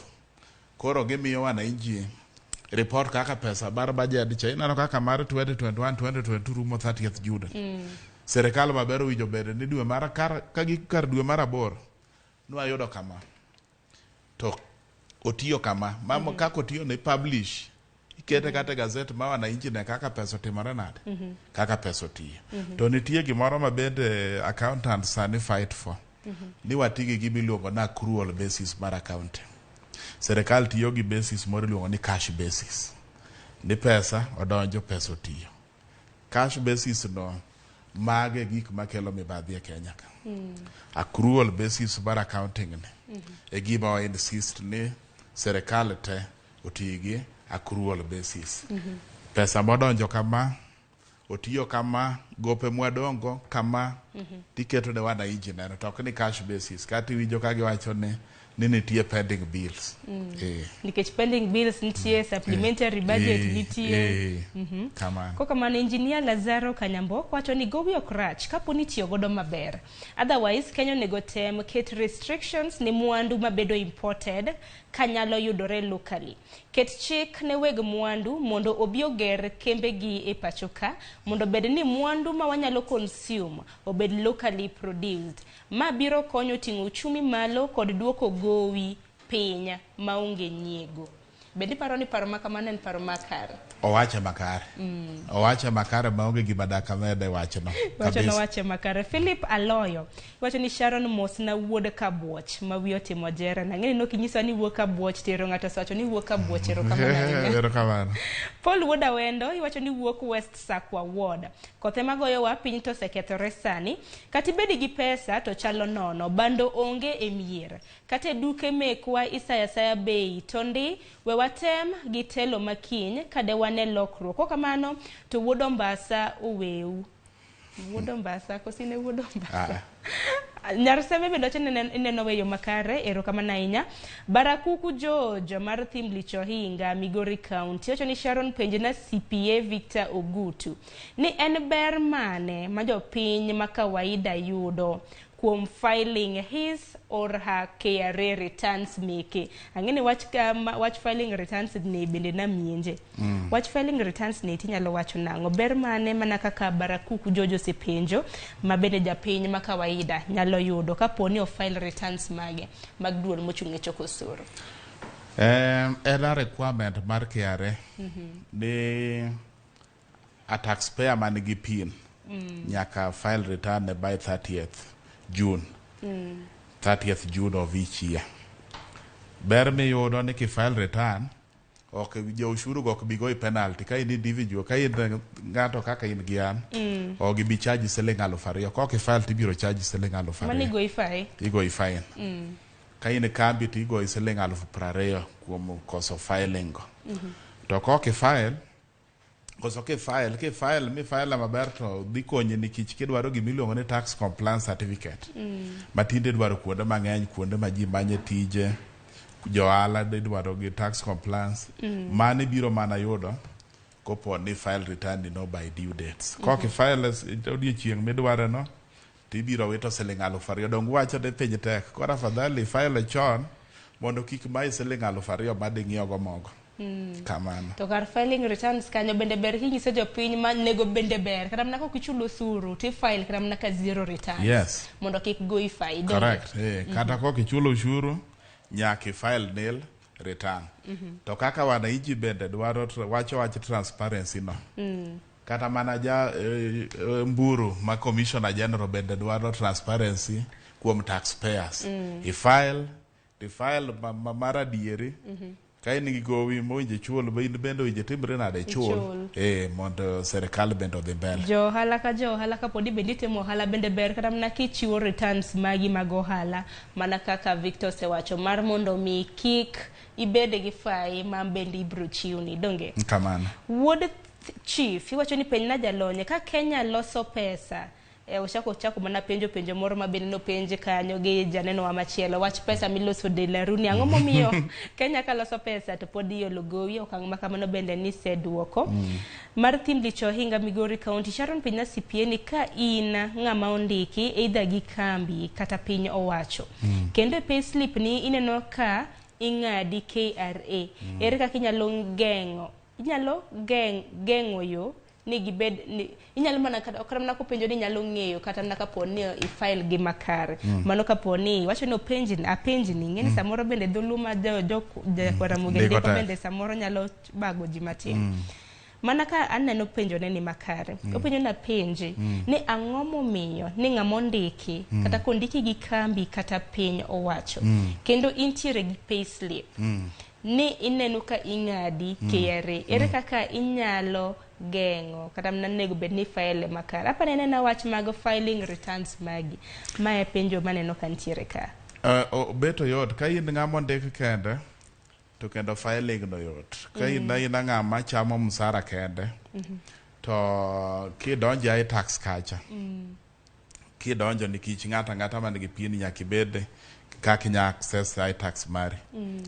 koro gimiyo wananchi report kaka pesa bar budget cha inano kaka mar 2021 2022 rumo 30th June. Serikal mabero wijo bedo ni dwe mar kar dwe mar 8 nwayudo kama, to otiyo kama mamo kako otiyo ne publish ikete kata gazet ma wananchi ne kaka pesa otimore nade, kaka pesa otiyo. To nitie gimoro ma bende accountants sani fight for, ni watigi gimiluongo na accrual basis mar accounting. Serikal tiyo gi basis moro iluongo ni cash basis, ni pesa odonjo, pesa otiyo. Cash basis no mage gik makelo mibadhi e Kenya ka. Accrual basis mar accounting ne e gima wa insist ni serikal te otigi accrual basis. Pesa modonjo kama, otiyo kama, gope mwadongo kama, tiketo ne wananchi neno, to ok ni cash basis. Kati winjo kagi wacho ni nitie pending bills. Nikech pending bills nitie, supplementary budget nitie. Koka man engineer Lazaro Kanyambo wacho ni gowi ok rach kapo ni tiyo godo maber. Otherwise Kenya nego tem ket restrictions ni mwandu mabedo imported kanyalo yudore locally. Ket chik ne weg mwandu mondo obi oger kembe gi e pachoka mondo bed ni mwandu ma wanyalo consume obed locally produced. Ma biro konyo ting'o uchumi malo kod duoko gowi piny maonge nyiego. Bendi paro ni paro makamano en paro makare. Owache makare. Owache makare maonge gima daka mede wache no. Wache no wache makare. Philip Aloyo wacho ni Sharon Mos na wuod Kabuoch ma wiyo timo jera. Na ng'eni nokinyisa ni wuok Kabuoch tero ng'ato sacho ni wuok Kabuoch ero kamano. Ero kamano. Paul Woda Wendo iwacho ni wuok West Sakwa Ward. Kothe magoyo wa piny to sekethore sani. Kati bedi gi pesa to chalo nono. Bando onge e mier. Kate duke mekwa isaya bei tondi we watem gi telo makiny kade wane lokruok. Kokamano to wuodo Mbasa uweu. Wuodo Mbasa kosine wuodo Mbasa. Nyarseme bendo neno weyo makare ero kama nainya. Barakuku George mar thim licho hinga Migori County ocho ni Sharon penje na CPA Victor Ogutu ni en ber mane ma jopiny ma kawaida yudo kuom filing his or her KRA returns meke. Ang'eni wach filing returns ni bende na mienje. Wach filing returns ni tinyalo wacho nang'o. Ber mane mana kaka barakuku Jojo sepenjo ma bende japiny ma kawaida nyalo yudo kaponi o file returns mage mag duol mochung'e choko osuru. En a requirement mar KRA ni a taxpayer man gi PIN nyaka file return by 30th June. 30th June of each year. Ber mi yudo ni ki file return ok jo ushuru go bi go penalty ka in individual ka in ngato kaka in gian o gi bi charge siling 2,000 ko ki file tibiro charge siling 2,000. Mani go ifai. Igo ifine. Ka in kambi tigo siling 20,000 kuom koso filing go. To ko ki file koso ki file mi file maber to dhi konye nikech kidwaro gimiluongo ni tax compliance certificate. Matinde dwaro kuonde mang'eny, kuonde ma ji manye tije, johala dwaro gi tax compliance. Mane biro mana yudo kopo ni file return no by due dates. Ko ki file odiechieng' midware no tibiro wito siling 2,000. Dong wacho de piny tek. Kora afadhali file chon mondo kik mai siling 2,000 madi ng'iyo go mogo. Kamano. To kar filing returns kanyo bende ber kinyiso jopiny ma nego bende ber. Kata mna kok ichulo osuru ti file kata mna ka zero returns. Yes. Mondo kik go ifai. Correct. Kata kok ichulo ushuru nyaki file nil return. To kaka wananchi bende dwaro wacho transparency no. Kata mana mburu ma commissioner general bende dwaro transparency kuom taxpayers. The file mara dieri ka in gi gowi moinje chul bende winje timbre nade chul mondo serikal bende odhi mbele. Johala ka podi bende timo ohala bende ber kata mna kichiwo returns magi mag ohala mana kaka Victor sewacho mar mondo mi kik ibede gi fai ma bende ibro chiwni donge. Kamano. Wuod chief iwacho ni piny na jalonye ka Kenya loso pesa chako mana penjo moro ma bende no penje kanyo gi janeno wa machielo wach pesa miloso de la runi ang'o momiyo Kenya ka loso pesa to podi yolo gowi okang' ma kamano bende ni seduoko mar tim licho hinga Migori County Sharon Piny sipieni ka in ng'ama ondiki either gi kambi kata piny owacho kendo payslip ni ineno ka ing'adi KRA ere kaka inyalo geng'o yo ni gibed ni inyalo mana kata okramna ko penjo ni nyalo ng'eyo kata na kaponi i file gi makare mano kaponi wacho no penji ni ng'eni samoro bende dhuluma kwa Ramogi ndiko bende samoro nyalo bago ji matin mana ka aneno penjo ne ni makare openjo na penji ni ang'o momiyo ni ng'ama ndiki kata kondiki gi kambi kata piny owacho kendo intiere gi payslip ni ineno ka ing'adi KRA ere kaka inyalo gengo kata mnanego bed ni file makara apa nena wach mag filing returns magi mae penjo maneno kantiere ka beto yot ka in ng'ama ndik kende to kendo filing no yot ka in ng'ama chamo msara kende to kidonjo ai tax kacha kidonjo nikech ng'ata man gi pin nyaka bed kaka nya access ai tax mari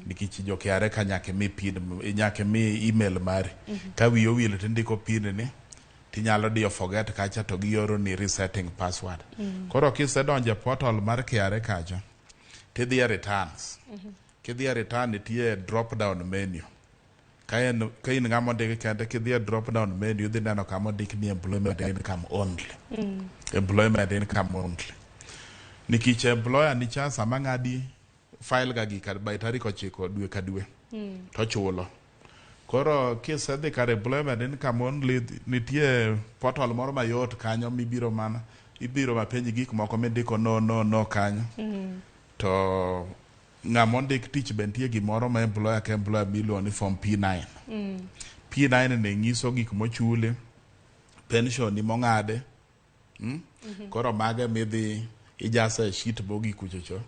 nikech jo KRA ka nyaka mi pin nyaka mi email mari ka wiyo wil tindiko pin ni tinyalo dio forget kacha to gioro ni resetting password koro kisedonjo portal mar KRA kacha tidhi returns kidhi return tie drop down menu ka in ng'ama ndik kende kidhi drop down menu dhi neno kama ndik ni employment income only employment income only nikech employer ni cha sama ng'adi file ga gi by tarik 9 dwe ka dwe to chulo koro kisedhi kar employment income only nitie portal moro mayot kanyo ibiro ma penji gik moko mindiko no kanyo to ng'ama ndik tich bentie gimoro ma employer ka employer miluongo ni form P9 P9 ne nyiso gik mochule pension ni mong'ade koro mage midhi ijasa sheet bogi kuchocho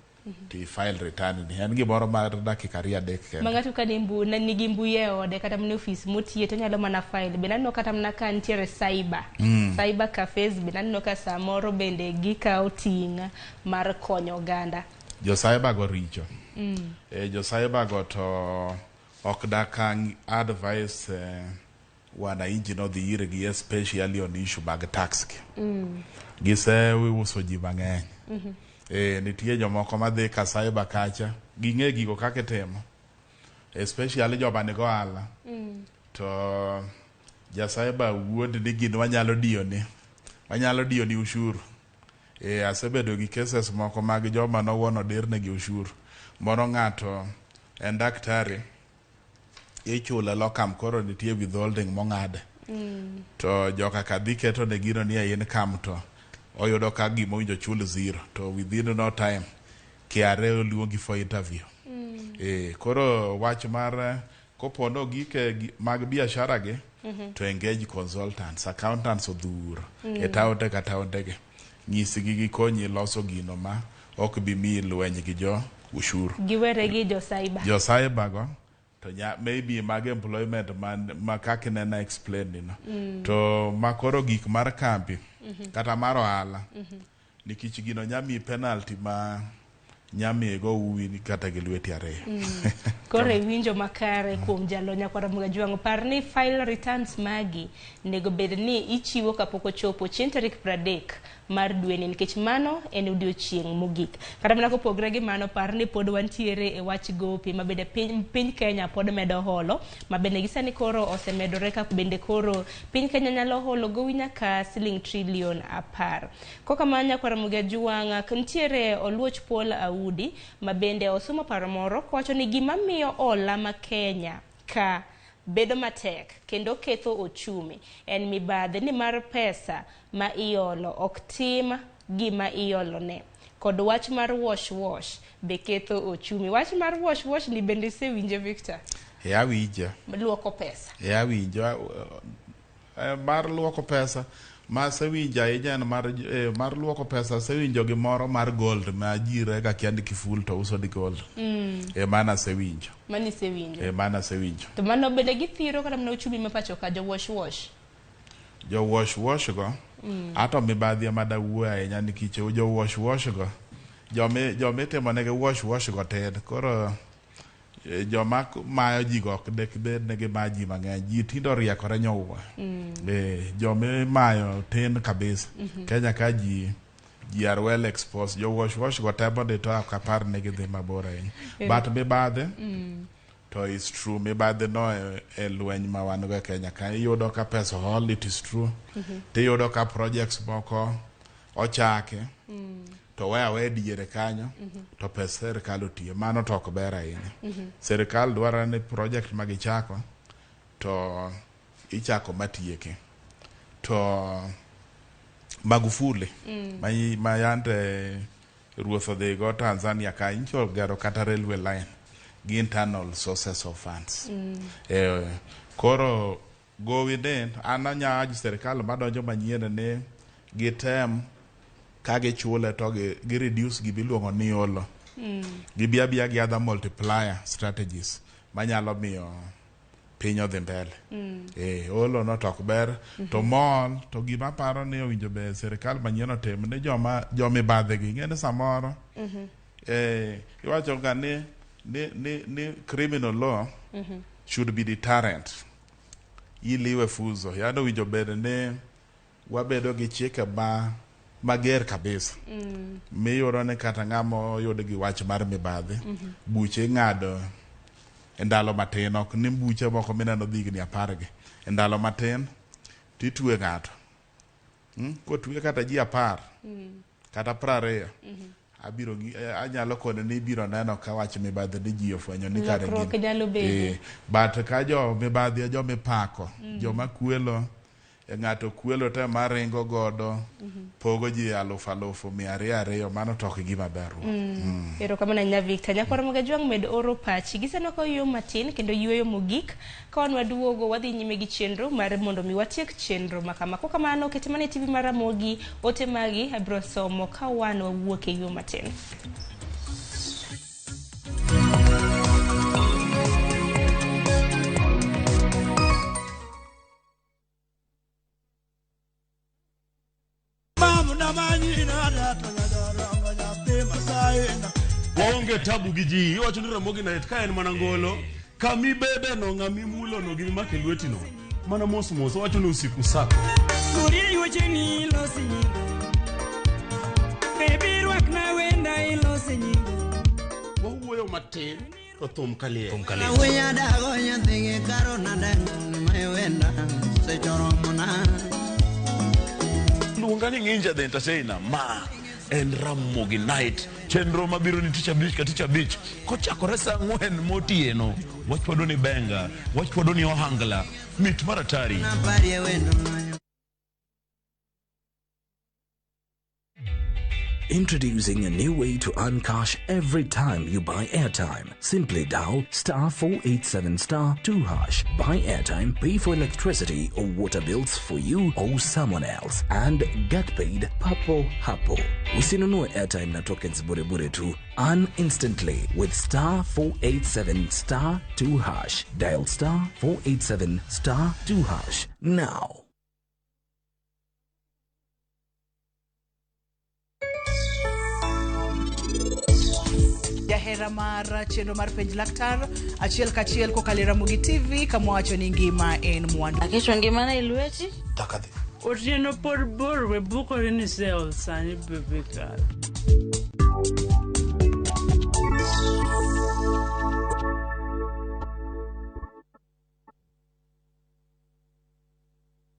ti file return ni en gimoro mar dakika 3 kende mang'ato ka nimbu na nigi mbuye ode kata mne office motie to nyalo mana file benano kata mna ka ntiere cyber cafes benano ka samoro bende gikao ting mar konyo oganda jo cyber go richo jo cyber go to ok dakang advice wananchi no dhi ire gi especially on issue mag tax gise uso ji mang'eny nitie jomoko madhi Kasaiba kacha ging'e gigo kaka timo, especially joma ni gohala. To Jasaiba wuod ni gin wanyalo diyoni ushuru. Asebedo gi cases moko mag joma nowuono dirnegi ushuru. Moro ng'ato en daktari, ichule lokam koro nitie withholding mong'ade. To joka kadhi keto ne gino ni in kam to oyudo ka gimo winjo chul zero to within no time KRA oluongi for interview. Koro wach mar kopono gike mag biashara gi to engage consultants, accountants odhuro e taonde ka taondege, nyisigi gikonyi loso gino ma ok bi mi lweny gi jo ushuru. Giwere gi jo cyber go to maybe mag employment ma kaka nena explain to makoro gik mar kambi kata mar ohala nikech gino nyami penalty ma nyami go uwi kata gi lweti ariyo. Kore winjo makare kuom jalo nyakwara mga juango parni file returns magi nego bed ni ichiwo kapok ochopo chieng' tarik 30 mar dweni nikech mano en odiochieng' mogik. Kata mana kopogre gi mano parni pod wantiere e wach gope mabende piny Kenya pod medo holo mabende gisani koro osemedore ka bende koro piny Kenya nyalo holo gowi nyaka siling trillion 10. Koka manya nyakwara mga juanga ntiere oluoch Paul Audi mabende osomo paro moro kwacho ni gima miyo ola ma Kenya ka bedo matek kendo ketho ochumi en mibadhi ni mar pesa ma iolo ok tim gima iolo ne kod wach mar wash be ketho ochumi. Wach mar wash ni bende sewinje Victor? Awinjo. Luoko pesa. Awinjo. Mar luoko pesa ma sewinja ahinya mar luoko pesa sewinjo gi moro mar gold ma jire ga kiandi kiful to uso di gold. Mana sewinjo. Mani sewinjo. Mana sewinjo. To mano bende githiro kata mna uchumi mapacho ka jo wash. Jo wash go. Ato mibadhi mada wuo ahinya nikech jo wash go. Jome temo nege wash go ted. Koro joma mayo ji go dek bed negi maji mang'eny ji tindo riekore nyowa. Jome mayo tin kabisa. Kenya ka ji are well exposed. Jo wash go tebo de to akapar negi dhi mabor ahinya. But mibadhi to is true. Mibadhi no e lweny ma wan go Kenya ka iyudo ka pesa all it is true. Tiyudo ka projects moko ochake. To we diere kanyo to pesa serikal otiyo mano to ok ber ahinya. Serikal dwaro ni project magichako to ichako matieke. To Magufuli ma yande ruoth odhi go Tanzania ka incho gero kata railway line gi internal sources of funds. Koro gowi den ananya aji serikal madonjo manyien ne gitem kage chule to gi reduce gi biluongo ni olo. Gibia gi other multiplier strategies manyalo miyo piny odhi mbele. Olo no tok ber to mon to gima paro ni owinjo be serikal manyien otem ne joma ibadhe gi ngene samoro. Iwacho ga ni criminal law should be deterrent. Iliwe fuzo. Yano owinjo bed ne wabedo gi chike mager kabisa. Miyoro ne kata ng'amo yudo gi wach mar mibadhi. Buche ng'ado e ndalo matin, ok ni buche moko mineno dhigni 10 gi. E ndalo matin titwe ng'ato. Kotwe kata ji 10 kata 20 anyalo kone ni biro neno ka wach mibadhi ni ji ofwenyo ni kare gini. But ka jo mibadhi jo mipako, jo makwelo ng'ato kwelo te maringo godo pogo ji 200,200 mano tok gima ber. Ero kama na Victor nyakwara mga juang med oro pachi giseno ko yo matin kendo yueyo mogik ka wan waduogo wadhi nyime gi chenro mar mondo mi watiek chenro makama ko kamano ketemane TV mar Ramogi ote magi abro somo ka wan wawuok e yo matin. Onge tabu gi ji iwacho ni Ramogi Night ka en mana ngolo kami bede no ng'ami mulo no gi make lweti no mana mos wacho ni usiku sako Nuri yuche ni losi baby rock na wen wuoyo matin to thum kalie. Awenya dago nyathigi karo nadengo mai wenda sechoro mona. Luongani ng'inja the entertainer ma en Ramogi night chenro mabiro ni tich abich kochakore saa 4 motieno wach podo ni benga wach podo ni ohangla mit maratari. Introducing a new way to earn cash every time you buy airtime. Simply dial *487*2#. Buy airtime, pay for electricity or water bills for you or someone else, and get paid papo hapo. Usinunue airtime na tokens bure tu. Earn instantly with *487*2#. Dial *487*2# now. Jahera mar chenro mar penj laktar achiel kachiel kokalo Ramogi TV kama wacho ni ngima en mwandu. Aketo ngima na ilweti Takadhi. otieno pod bor we bukore ni sel sani bebe kar.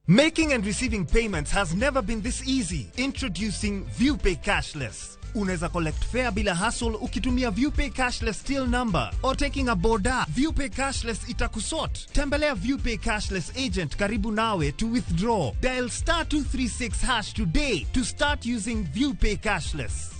Making and receiving payments has never been this easy. Introducing ViewPay Cashless. Unaweza collect fare bila hassle ukitumia ViewPay Cashless till number or taking a boda. ViewPay Cashless itakusort. Tembelea ViewPay Cashless agent karibu nawe to withdraw. Dial *236# today to start using ViewPay Cashless.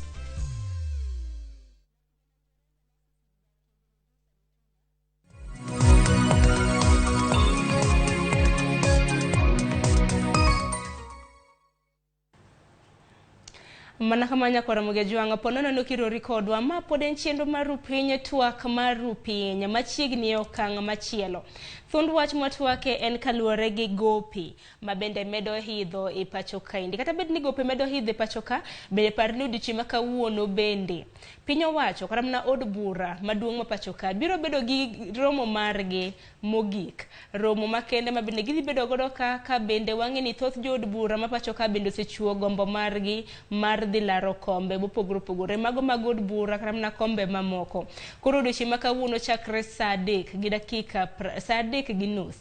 Mana kamanya kwa Ramogi juanga ponono nokiro rekodwa ma poden chenro maru Piny twak maru Piny machiegni okang' machielo. Thund wach mwatwake en kaluore gi gope mabende medo hidho e pacho kaindi. Kata bed ni gope medo hidho e pacho ka bende parni odiochieng' makawuono bende piny owacho kata mana od bura maduong' ma pacho ka biro bedo gi romo margi mogik. Romo makende mabende gidhi bedo godo ka bende wang'e ni thoth jo od bura ma pacho ka bende osechuo gombo margi mar dhi laro kombe mopogore mago mag od bura kata mana kombe mamoko. Koro odiochieng' makawuono chakre saa 3:30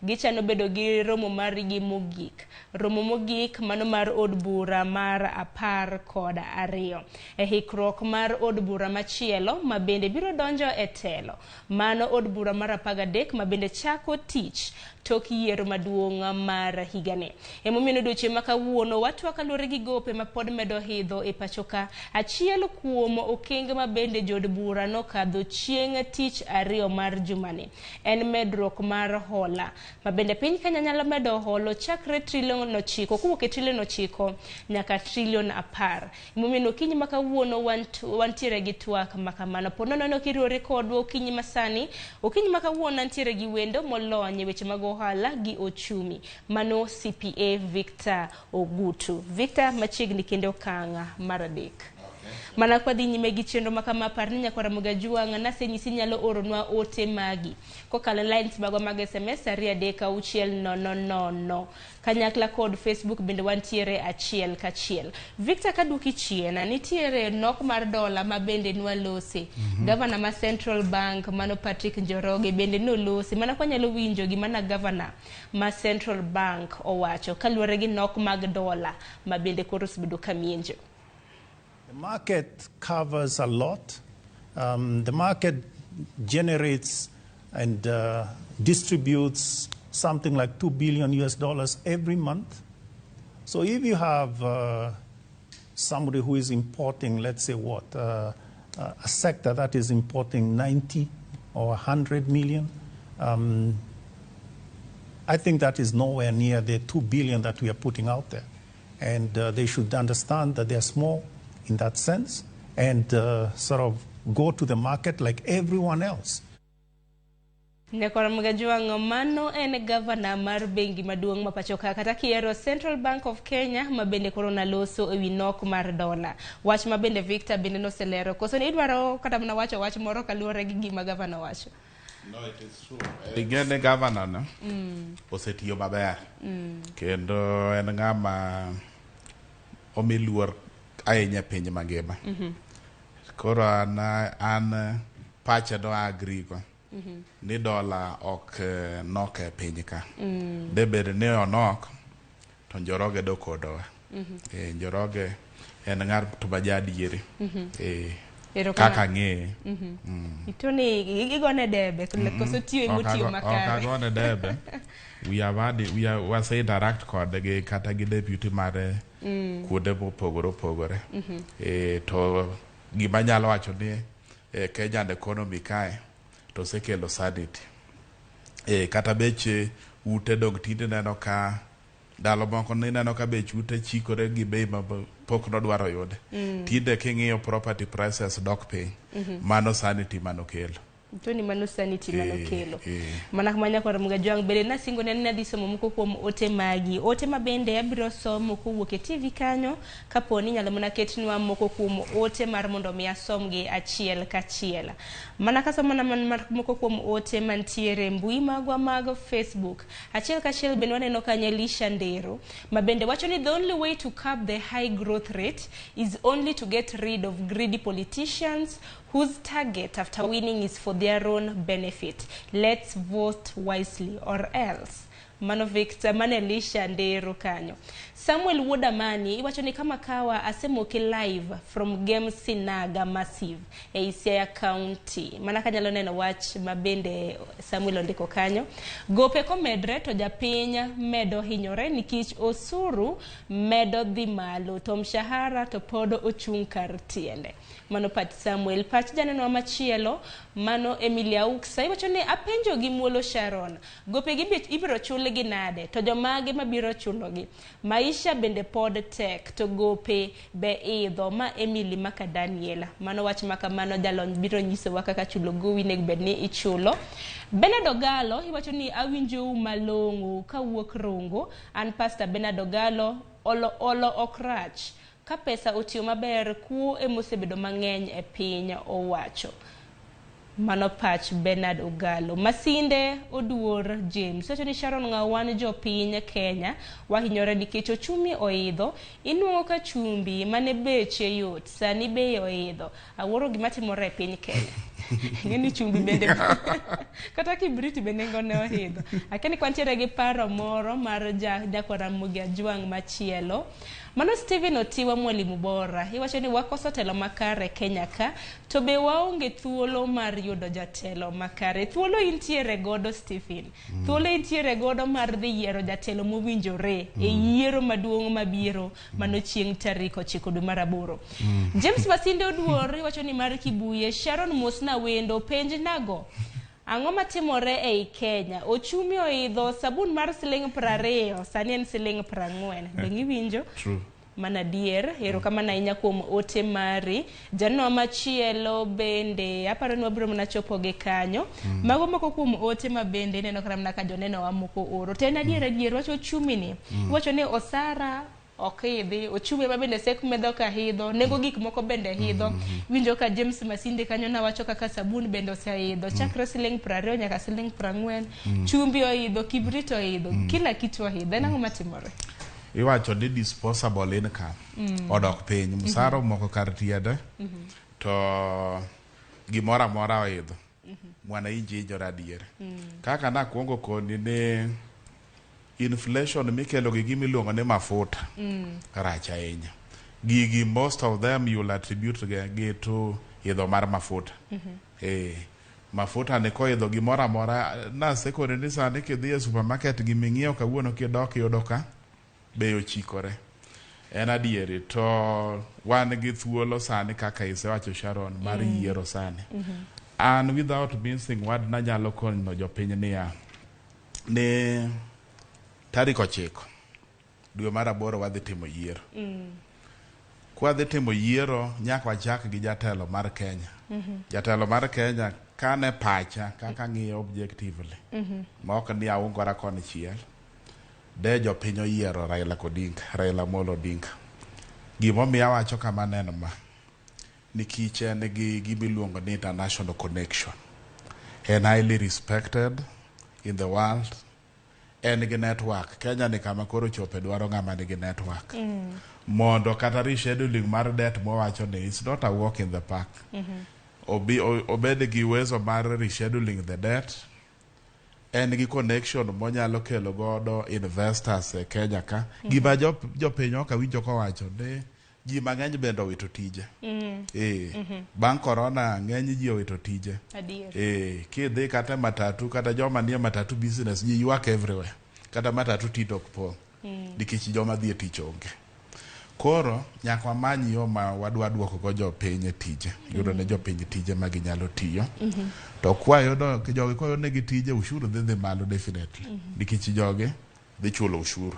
gichano bedo gi romo margi mogik. Romo mogik mano mar od bura mar 12 e hikruok mar od bura machielo mabende biro donjo e telo. Mano od bura mar 13 mabende chako tich tok yiero maduong' mar higani. Emomiyo odiochieng' makawuono watwa kaluore gi gope ma pod medo hidho e pacho ka. Achiel kuom okenge mabende jod bura nokadho chieng' tich 2 mar jumani en medruok mar hola mabende piny Kenya nyalo medo holo chakre $9 trillion kowuok e $9 trillion nyaka $10 trillion. Emomiyo okinyi makawuono wantiere gi twak makamano. Ponono nokiriwore kodwa okinyi masani. Okinyi makawuono ntiere gi wendo molony e weche mag ohala gi ochumi. Mano CPA Victor Ogutu. Victor machiegni kendo okang' mar 3. Mana kwa dhi nyime gi chenro makama parni nyakwa Ramogi juanga nasenyisi nyalo oronwa ote magi kokalo lines magwa mag SMS 33600 kanyakla kod Facebook bende wantiere achiel kachiel. Victor kaduki chiena nitiere nok mar dola ma bende nwalose. Governor ma Central Bank mano Patrick Njoroge bende nolose. Mana kwa nyalo winjo gi mana governor ma Central Bank owacho kaluore gi nok mag dola ma bende koro sibedo kamienjo. The market covers a lot. The market generates and distributes something like $2 billion every month. So if you have somebody who is importing, let's say a sector that is importing 90 or 100 million, I think that is nowhere near the 2 billion that we are putting out there. And they should understand that they are small in that sense and sort of go to the market like everyone else. Nekwa Ramogi juanga mano en governor mar bengi maduong' ma pacho ka kata kiero Central Bank of Kenya mabende korona loso ewi nok mar dola. Wach mabende Victor bende noselero. Koso ni idwaro kata mna wacho wach moro kaluore gi gima governor wacho. No, it is true. Igene governor no. Osetiyo maber. Kendo en ng'ama omiluor ahinya piny mangima. Koro an pache no agree go ni dola ok nok e piny ka de bed ni onok to Njoroge do kodowa Njoroge en ng'at to bajadiere kaka ng'e itoni igone debe koso tiyo emotiyo makare agone debe we have interact kod kata gi deputy mare kuonde mopogore opogore to gima nyalo wacho ni Kenyan economy kae to sekelo sanity kata beche ute dog tinde neno ka dalo moko neno ka bech ute chikore gi bei ma pok nodwaro yude tinde king'iyo property prices dok piny mano sanity mano kelo Toni mano sanity mano kelo mana kamanya kwa Ramogi Jwang bele na singo ne nadhi somo moko kuom ote magi ote mabende abiro somo kowuok e TV kanyo kaponi nyalo mana ketnwa moko kuom ote mar mondo mi asomgi achiel kachiel mana kasomo na moko kuom ote mantiere mbui magwa mag Facebook achiel kachiel bende waneno kanyelisha ndero mabende wacho ni the only way to curb the high growth rate is only to get rid of greedy politicians whose target after winning is for their own benefit. Let's vote wisely or else. Mano Victor Manelisha ndero kanyo. Samuel Wodamani iwacho ni kama kawa asemoke live from Game Sinaga Massive e Isiaya County. Mana kanyalo neno wach mabende Samuel ondiko kanyo. Gope komedre to japiny medo hinyore nikech osuru medo dhi malo to mshahara to pod ochung' kar tiende. Mano Pat Samuel Pat janeno machielo mano Emilia Uksa iwacho ni apenjo gi muolo Sharon gope gi ibiro chul gi nade to jomage mabiro chulogi maisha bende pod tek to gope be idho ma Emily maka Daniela mano wach maka mano jalony biro nyisowa kaka chulo gowi nek bedni ichulo Benado Galo iwacho ni awinjo malongo kawuok Rongo an Pastor Benado Galo olo okrach ka pesa otiyo maber kuo emosebedo mang'eny e piny owacho mano pach Bernard Ogalo Masinde Oduor James wacho ni Sharon Ng'awan jopiny Kenya wahinyore nikech ochumi oidho inuo ka chumbi mane beche yot sani bei oidho awuoro gima timore e piny Kenya ngeni chumbi bende kata kibriti bende ngone oidho akeni kwantiere gi paro moro mar jakwa Ramogi Jwang machielo Mano Steven Otiwa mwalimu bora iwacho ni wakoso telo makare Kenya ka to be waonge thuolo mar yudo jatelo makare thuolo intiere godo Stephen thuolo intiere godo mar dhi yiero jatelo mowinjore e yiero maduong' mabiro mano chieng' tarik 9 dwe mar 8 James Masinde Oduor iwacho ni mar Kibuye Sharon Mosna wendo penj nago Ang'o matimore ei Kenya ochumi oidho sabun mar siling 20 sani en siling 40 bengi winjo mana dier ero kama na inya kuom ote mari janno machielo bende aparo ni wabiro mna chopo ge kanyo mago moko kuom ote mabende neno kramna ka joneno wa moko oro tena dier wacho chumi ni wacho ni osara okidhi ochumi mabende sek medo ka hidho nego gik moko bende hidho winjo ka James Masinde kanyo na wacho kaka sabun bende oseidho chakre siling 20 nyaka siling 40 chumbi oidho kibrito oidho kila kitu oidho nango matimore iwacho ni disposable income odok piny msaro moko kar tiede to gimora mora oidho mwana inji joradiere kaka na kuongo koni ne inflation mikelo gi gimiluongo ni mafuta racha ahinya gigi most of them you'll attribute gi to idho mar mafuta mafuta ne ko idho gimora mora na sekore ni sani kidhi e supermarket giming'iew kawuono kidok yudo ka beyo chikore en adieri to wan gi thuolo sani kaka isewacho Sharon mar yiero sani and without missing word na nyalo konyo jopiny niya ne tarik 9 dwe mar 8 wadhi timo yiero kwa dhi timo yiero nyaka wachak gi jatelo mar Kenya jatelo mar Kenya kane pacha kaka ng'iyo objectively mok ni aungora koni chiel de jopiny oyiero Raila Amolo Odinga gimo miya wacho kama neno ma nikech en gi gimiluongo ni international connection and highly respected in the world en gi network Kenya ni kama koro chope dwaro ng'ama ni gi network mondo kata rescheduling mar debt mo wacho ni it's not a walk in the park obed gi uwezo mar rescheduling the debt, en gi connection monyalo kelo godo investors e Kenya ka. Gima jopiny ok awinjo kowacho ni ji mang'eny bende owito tije. Bang' corona ng'eny ji owito tije. Kidhi kata matatu, kata joma nie matatu business, ji ywak everywhere. Kata matatu tito ok pong'. Nikech joma dhi e tich onge. Koro nyaka wamany yo ma wadwa duoko go jopiny e tije. Yudo ne jopiny tije ma ginyalo tiyo. To jogi kwayo negi tije, ushuru dhi malo definitely. Nikech jogi dhi chulo ushuru.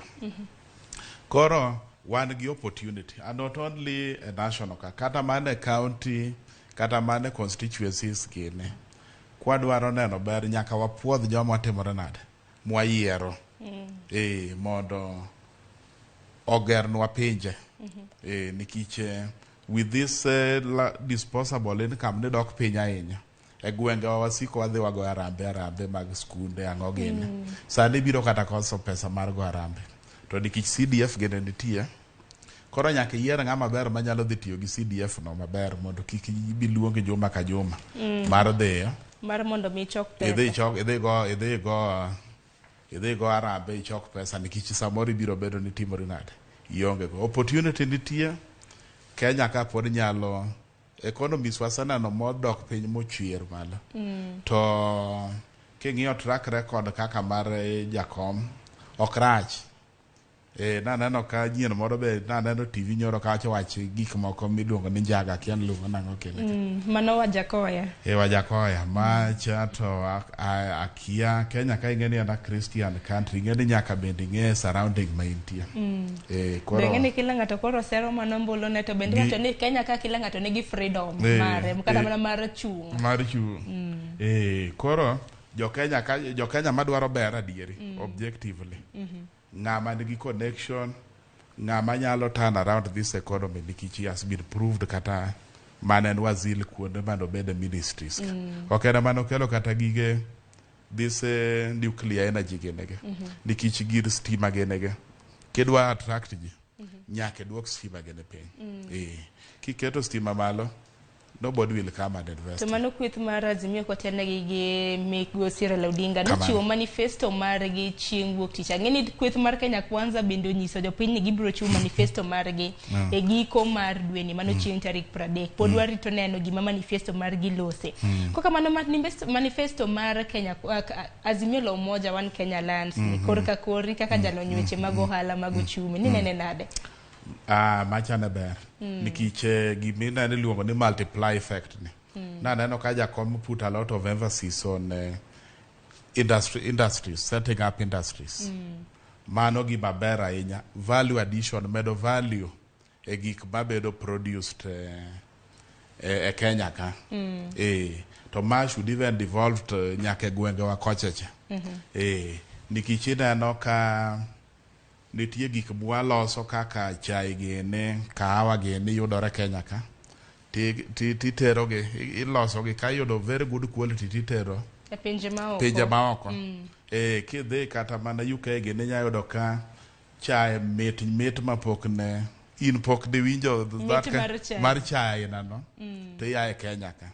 Koro wan gi opportunity, and not only a national, kata mane county, kata mane constituencies gine. Kwadwaro neno ber nyaka wapuodh joma timore nade mwayiero. Mondo ogernwa pinje. Nikech with this disposable income ne dok piny ahinya. E gwenge wasiko wadhi wago arambe mag skunde ang'o gini. Sani biro kata koso pesa mar go arambe. To nikech CDF gene nitie, koro nyaka yier ng'ama ber manyalo dhi tiyo gi CDF no maber mondo kik biluongi juma ka juma mar dhiyo. Mar mondo mi chok pesa. Idhi go arambe ichok pesa nikech samoro ibiro bedo ni timori nade. Ionge go. Opportunity nitie. Kenya ka pod nyalo economies wasanano modok piny mochwer malo. To king'iyo track record kaka mar jakom ok rach. Naneno ka nyien moro be naneno TV nyoro ka wacho gik moko miluongo ni njaga kian luongo nang'o kele. Mano Wajakoya. Wajakoya ma chato akia Kenya ka ing'eni ana Christian country, ing'eni nyaka bende ing'e surrounding ma intie. Koro ing'eni kila ng'ato koro sero mano mbolo ne to bende ng'ato ni Kenya ka kila ng'ato nigi freedom mare kata mana mar chung. Koro jo Kenya madwaro ber adieri objectively. Ng'ama nigi connection, ng'ama nyalo turn around this economy nikech he has been proved kata manen wazil kuonde mano bede ministries. Ok en mano kelo kata gige this nuclear energy genege. Nikech gir stima genege. Kidwa attract ji, nyaka duok stima gene piny. Kiketo stima malo, nobody will come and invest. To mano kweth mar Azimio kotenegi gi Migosi Raila Odinga nochiwo manifesto margi chieng' wuok tich. Ang'eni kweth mar Kenya Kwanza bende onyiso jopiny ni gibiro chiwo manifesto margi e giko mar dweni mano chieng' tarik 30. Pod warito neno gima manifesto margi lose. Koka mano manifesto mar Kenya Azimio la Umoja One Kenya Lands korka kori kaka jalony weche mag ohala mag uchumi ni nene nade. Machane ber. Nikech gimina ni luongo ni multiply effect ni. Naneno ka jakom put a lot of emphasis on industries, setting up industries. Mano gima ber ahinya. Value addition, medo value e gik mabedo produced e Kenya ka. To ma should even devolved nyaka gwenge wa kocheche. Nikech ineno ka nitie gik mwaloso kaka chai gene, kahawa gene yudore Kenya ka. Titero gi, iloso gi ka yudo very good quality titero. Pinje maoko. Kidhi kata mana UK gene nyayudo ka chai mit mapok ne in pok de winjo mar chai nano. To yae Kenya ka.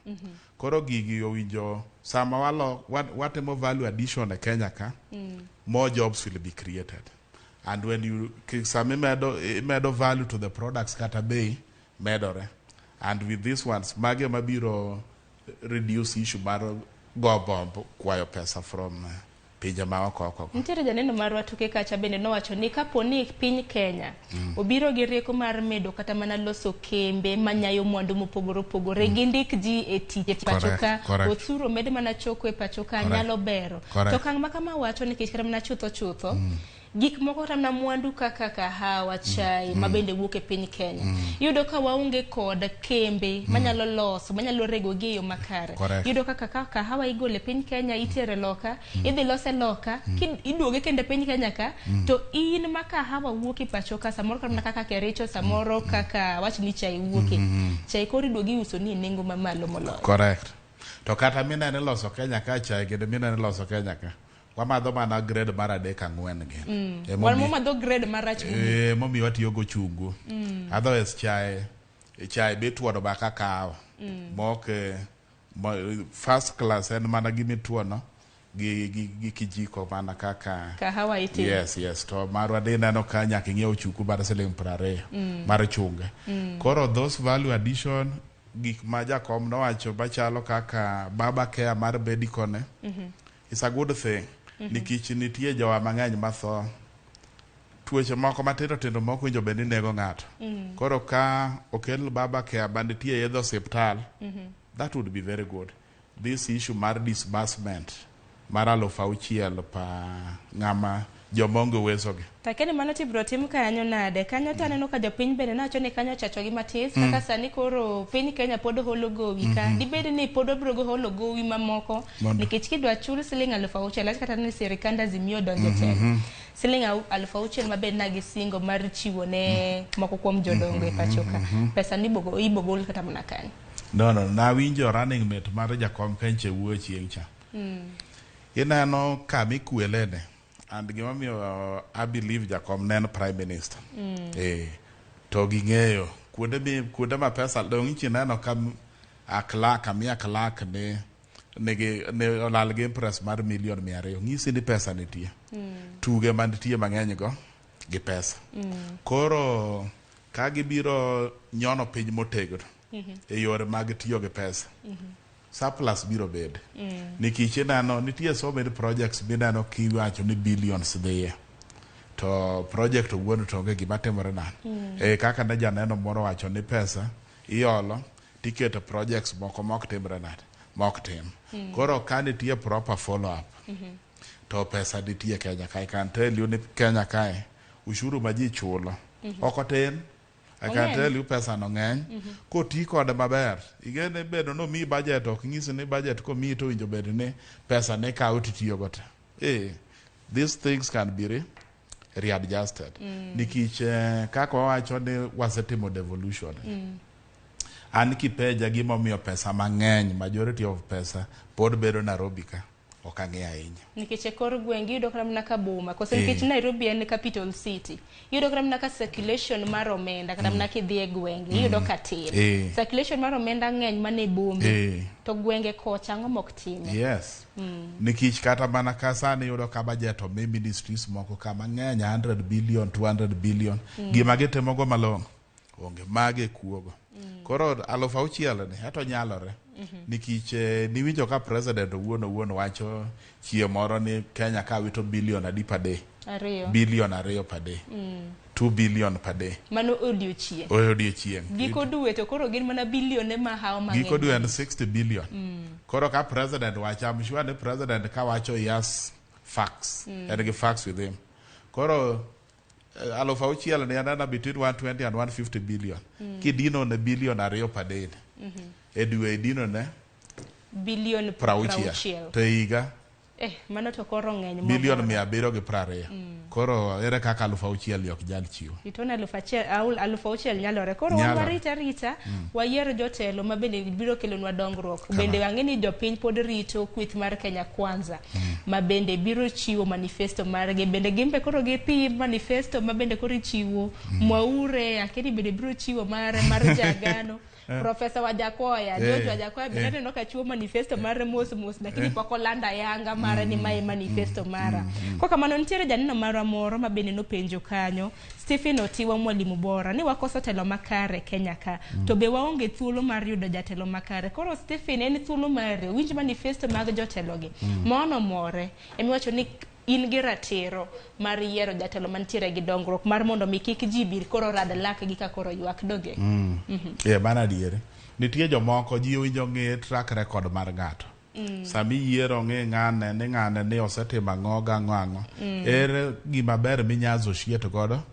Koro gigi owinjo sama watemo value addition e Kenya ka, more jobs will be created. And when you medo value to the products kata bei medore. And with these ones mage mabiro reduce issue mar go bomb kwayo pesa from pinje maoko. Nitiere janeno marwa tuke kacha bende nowacho ni kapo ni piny Kenya obiro gi rieko mar medo kata mana loso kembe manyayo mwandu mopogore gi ndik ji e tich pachoka othuro med mana choko e pachoka nyalo bero. To kang' makama wacho ni kech kata mana chutho gik moko tamna mwandu kaka kahawa, chai mabende wuok e piny Kenya. Yudo ka waonge kod kembe manyalo loso, manyalo rego gi yo makare. Yudo kaka kahawa igole piny Kenya itere loka, idhi lose loka, iduoge kende piny Kenya ka, to in ma kahawa wuok e pachoka samoro kata kaka Kericho, samoro kaka wach ni chai wuok e. Chai koro iduogi uso ni nengo mamalo moloyo. Correct. To kata mina ne loso Kenya ka chai gende mina ne loso Kenya ka. Wamadho mana grade mar 3-4 gen. Wan madho grade marach mumi. Momi watiyo go chungu. Otherwise chai betuono ba kakao. Mok first class en mana gimituono gi kijiko mana kaka kahawa iti. Yes, to marwa de neno ka nyaka ing'iew chuku mar siling 20 mar chunge. Koro those value addition gik ma jakom nowacho machalo kaka baba care mar bedicone is a good thing. Nikech nitie jowa mang'eny matho tuoche moko matindo moko winjo bende nego ng'ato. Koro ka okel baba care banditie yedho osiptal, that would be very good. This issue mar disbursement mar 6,000 pa ng'ama jomonge uwezogi. Takeni mano tibro tim kanyo nade? Kanyo taneno ka jopiny bende nacho ni kanyo chacho gi matis kaka sani koro piny Kenya pod holo gowi ka. Dibedi ni pod obro go holo gowi mamoko nikech kidwa chul siling 6,000 kata ni sirikanda zimio donjo tele. Siling 6,000 mabed na gisingo mar chiwo ne moko kuom jodongo e pachoka. Pesa ni ibogol kata mana kanyo. No, na winjo running mate mar jakom kenche wuo chieng' cha. Inano kami kuelene. And gimomiyo I believe jakom nen prime minister. To ging'eyo kuonde ma pesa dong' ichi neno kam aklak ne olal gi impress mar milion 200. Ng'isi ni pesa nitie. Tuge mantie mang'eny go gi pesa. Koro ka gibiro nyono piny motegno e yore mag tiyo gi pesa. Surplus biro bed. Nikech nano nitie so many projects binano kiwacho ni billions dhiye. To project owuon to onge gima timore nan. Kaka ne janeno moro wacho ni pesa iolo tiketo projects moko mok timre nan. Mok tim. Koro ka nitie proper follow up. To pesa nitie Kenya kae. I can tell you ni Kenya kae ushuru ma ji chulo. Oko tin. I can tell you pesa no ng'eny. Koti kode maber. Igene bedo no mi budget ok ng'isi ni budget ko mi to winjo bedo ni pesa ne kawo titiyo gote. These things can be readjusted. Nikech kaka wawacho ni wasetimo devolution. An kipeja gimomiyo pesa mang'eny, majority of pesa pod bedo Nairobi ka. Ok ang'e ahinya. Nikech kor gwenge yudo kama naka boma. Kosa nikech Nairobi en capital city. Yudo kama naka circulation mar omenda kata naka idhi e gwenge. Yudo ka tin. Circulation mar omenda ng'eny mane bombe. To gwenge kocha ang'o mok time. Yes. Nikech kata mana ka sani yudo ka budget of ministries moko kama ng'eny 100 billion, 200 billion. Gima gitimo go malong'o. Onge mage kuogo. Koro 6,000 ne ato nyalore. Nikech niwinjo ka president owuon wacho chieng' moro ni Kenya ka wito billion adi per day. Billion 2 per day. 2 billion per day. Mano odiochieng'. Odiochieng'. Giko dwe to koro gin mana billion ma hawo mang'eny. Giko dwe en 60 billion. Koro ka president wacho, I'm sure the president ka wacho yes facts. And give facts with him. Koro 6,000 ne anana between 120 and 150 billion. Kidino ne billion 2 per day. Edwe dino ne billion 60 to higa mano to koro ng'eny billion 720. Koro ere kaka 6,000 ok jal chiwo. Itona 6,000 nyalore. Koro warita wayiero jotelo ma bende biro kelonwa dongruok. Bende wang'e ni jopiny pod rito kwith mar Kenya Kwanza ma bende biro chiwo manifesto margi. Bende gimbe koro gipi manifesto ma bende koro chiwo Mwaure akeni bende biro chiwo mar jagano. Professor Wajakoya, George Wajakoya bende no kachuo manifesto mare mos lakini poko landa yanga mara ni mai manifesto mara. Kwa kamano nitiere janino mara moro ma bende no penjo kanyo. Stephen Otiwa mwalimu bora ni wakoso telo makare Kenya ka. To be waonge thuolo mar yudo jatelo makare. Koro Stephen en thuolo mare winj manifesto mag jotelogi. Mono more emiwacho ni in gi ratiro mar yiero jatelo mantiere gi dongruok mar mondo mi kik ji bir koro rad lak gi ka koro ywak doge. Bana diere. Nitie jomoko ji winjo ng'e track record mar ng'ato. Sami yiero ng'e ng'ane ni osetimo ang'o. Ere gima ber minyazo shiet godo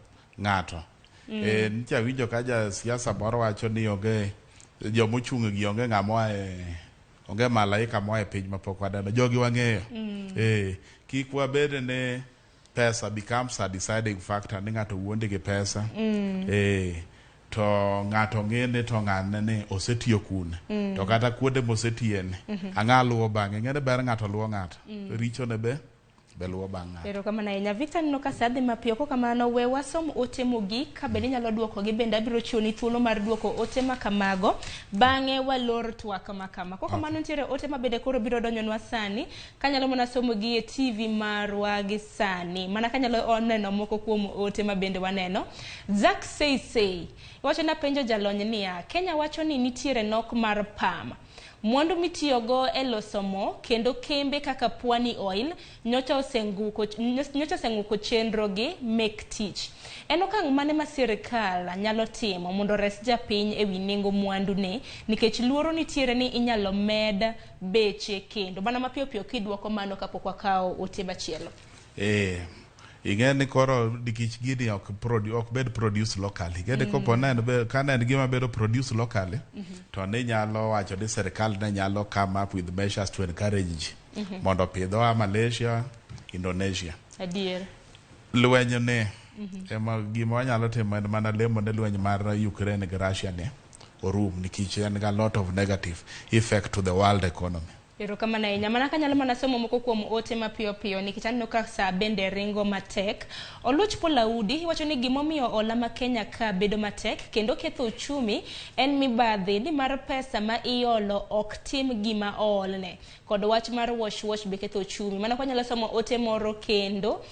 ng'ato. Nitie winjo ka ja siasa moro wacho ni onge jomochung' gi onge ng'amoa onge malaika moa e piny mapok wadeno. Jogi wang'eyo. Kik wabed ne pesa becomes a deciding factor ni ng'ato wuonde gi pesa. To ng'ato ng'ene to ng'ane ni osetiyo kune. To kata kuonde mosetiyene. Ang'a luwo bang'e. Ng'ene ber ng'ato luwo ng'ato. Richo ne be beluo bang'. Pero kamano ahinya Victor, nino ka sadhi mapiyo ko kamano we wasom ote mogik ka bende nyalo duoko gi bende abiro chiwoni thuolo mar duoko ote ma kamago bang'e walor twak ma kama. Ko kamano nitiere ote ma bende koro biro donjonwa sani kanyalo mana somo gi e TV marwa gi sani mana kanyalo neno moko kuom ote ma bende waneno. Zack say wacho na penjo jalony niya, Kenya wacho ni nitiere nok mar palm mwandu mitiyogo e loso mo kendo kembe kaka Pwani Oil nyocha oseng'uko chenro gi mek tich. En okang' mane ma sirikal nyalo timo mondo res japiny e wi nengo mwandu ne nikech luoro nitiere ni inyalo med beche kendo mana mapiyo piyo kidwoko mano kapok wakawo ote machielo. Ing'eni koro dikich gini ok bed produce locally. Ing'eni kopo kana en gima bedo produce locally, to ne nyalo wacho ni serikal ne nyalo come up with measures to encourage ji mondo pidho Malaysia, Indonesia. Adier. Lwenyo ne ema gima wanyalo timo en mana lemo ne lweny mar Ukraine gi Russia ne orum nikech en ga lot of negative effect to the world economy. Pero kama na inya mana kanyalo mana somo moko kuom ote mapiyo piyo nikech aneno ka sa bende ringo matek. Oluch Polaudi wacho ni gimomiyo ola ma Kenya ka bedo matek kendo ketho uchumi en mibadhi ni mar pesa ma iolo ok tim gima oolne kod wach mar wash be ketho uchumi. Mana kanyalo somo ote moro kendo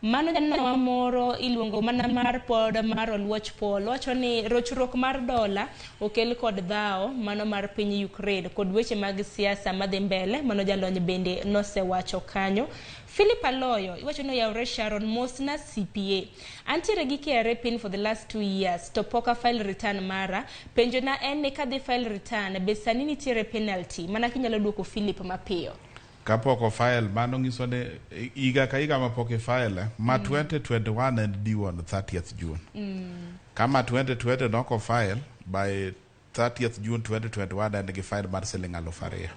mano janno moro iluongo mana mar pod mar Oluoch Pol wacho ni rochruok mar dola okel kod dhao mano mar piny Ukraine kod weche mag siasa madhi mbele mano jalony bende nosewacho kanyo. Philip Aloyo iwacho no yaure Sharon Mosna CPA antiere gi KRA pin for the last 2 years to poka file return mara penjo na en ne kadhi file return be sani nitiere penalty mana kinyalo duoko Philip mapiyo. Kapoko file mano ngiso ne iga ka iga mapoke file ma 2021 and due on 30th June. Kama 2020 noko file by 30th June 2021 and gi file mar siling 2,000.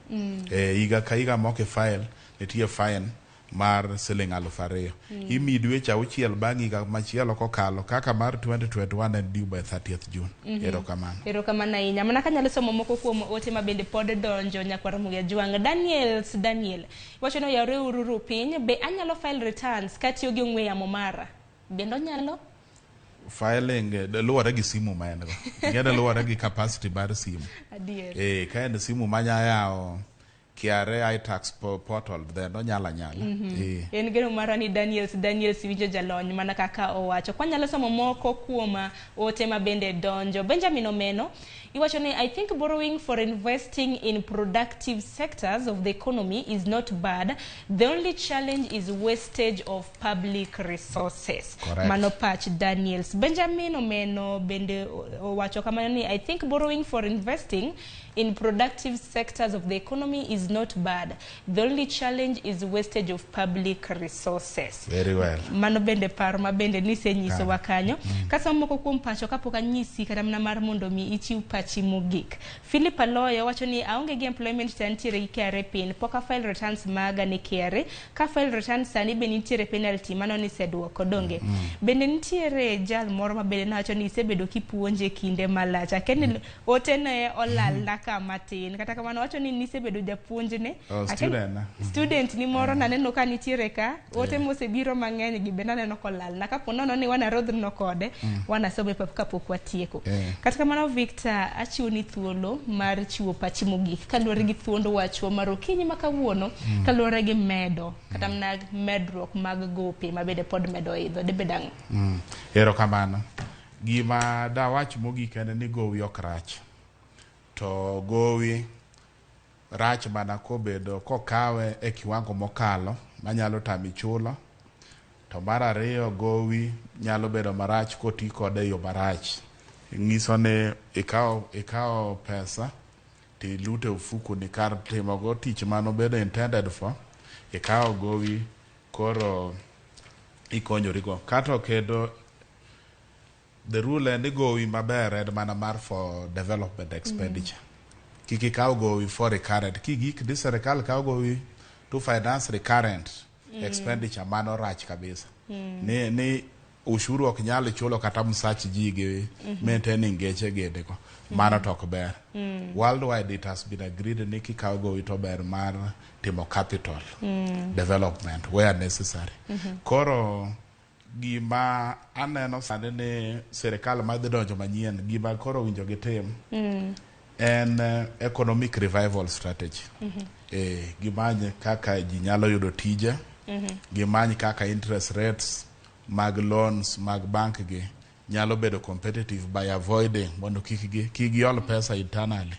Iga ka iga moke file nitie fine mar siling 2,000. Imidwe cha uchiel bangi ga machielo kokalo kaka mar 2021 and due by 30th June. Erokamano. Erokamano inya mana kanyalo somo moko kuom ote ma bende pod donjo nyakwa Ramogi Juang. Daniel wacho no yare ururu piny be anyalo file returns katiyo gi ong'we yamo mara bendo nyalo filing luwore gi simu ma en go. Ngede luwore gi capacity mar simu. Adier. Ka en simu manya yao KRA iTax portal then onyala nyala. En geno mara ni Daniel winjo jalony mana kaka owacho. Kwa nyalo somo moko kuoma ote ma bende donjo. Benjamin Omeno iwacho ni I think borrowing for investing in productive sectors of the economy is not bad. The only challenge is wastage of public resources. Correct. Mano patch Daniels. Benjamin Omeno bende owacho kama ni I think borrowing for investing in productive sectors of the economy is not bad. The only challenge is wastage of public resources. Very well. Mano bende paro ma bende nise nyiso wakanyo. Kasa moko kuom pacho kapo ka nyisi kata mna mar mondo mi ichiw pachi mogik. Philip Aloyo wacho ni aonge gi employment tantiere gi KRA pin poka file returns maga ne KRA ka file returns sani be nitiere penalty mano ni seduoko donge. Bende nitiere jal moro ma bende nacho ni isebedo kipuonje kinde malach. Akeni ote ne olal matin kata kamano wacho ni nisebedo japuonjne student ni moro naneno ka nitiere ka ote mosebiro mang'eny gi bende naneno kolal na kapo nono ni wana rodhno kode wana sobe kapok watieko. Kata kamano Victor achiwo ni thuolo mar chiwo pachi mogik kaluwore gi thuondo wachwa mar okinyi ma kawuono kaluwore gi medo kata mna medruok mag gope ma bende pod medo idho de bedang'. Erokamano. Gima da wach mogik en ni gowi ok rach. To gowi rach mana kobedo kokawe e kiwango mokalo manyalo tami chulo. To mar ariyo gowi nyalo bedo marach koti kode yo marach. Ngiso ne ikawo pesa ti lute ufuku ni kar timo go tich mano bedo intended for. Ikawo gowi koro ikonyori go. Kato kedo the rule and gowi maber ed mana mar for development expenditure. Kiki kaw gowi for recurrent. Kigik di serikal kaw gowi to finance recurrent expenditure mano rach kabisa. Ni ushuru ok nyal chulo kata msach ji gi maintaining geche gede ko mano to ok ber. Worldwide it has been agreed ni kikawo gowi to ber mar timo capital development where necessary. Koro gima aneno sani ni serikal madhi donjo manyien gima koro winjo gitim en economic revival strategy. Gimanye kaka ji nyalo yudo tije, gimanye kaka interest rates mag loans mag bank gi nyalo bedo competitive by avoiding mondo kik giol pesa internally,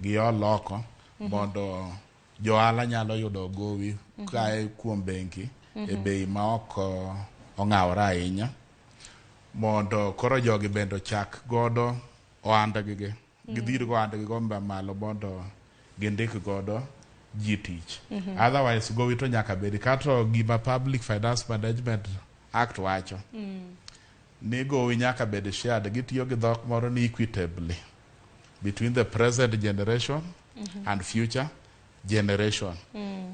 giol loko mondo joala nyalo yudo gowi kae kuom benki e bei ma ok ong'awore ahinya, mondo koro jogi bendo chak godo ohandgi gidhir go ohandgi go malo mondo gindik godo ji tich. Otherwise gowi to nyaka bedi kato gima Public Finance Management Act wacho ni gowi nyaka bedi shared, gitiyo gi dhok moro ni equitably between the present generation and future generation.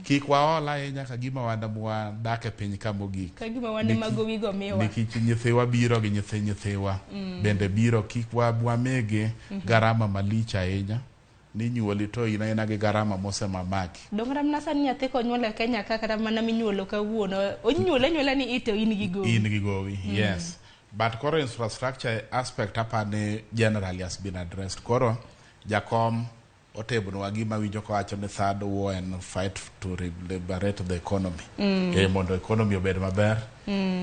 Kik waola ahinya ka gima wadak e piny ka mogik, ka gima wane magowi go miwa nikech nyithiwa biro gi nyithiwa bende biro, kik wamege garama malich ahinya ni nyuoli to ina gi garama mosemamaki. Dongara mnasa ni nyathi konyuol e Kenya kaka mana minyuolo kawuono onyuola ni ito in gi gowi. Yes, but koro infrastructure aspect apani generally has been addressed. Koro jakom otebonwa gima winjo kowacho ni third war and fight to liberate the economy. Mondo economy obed maber,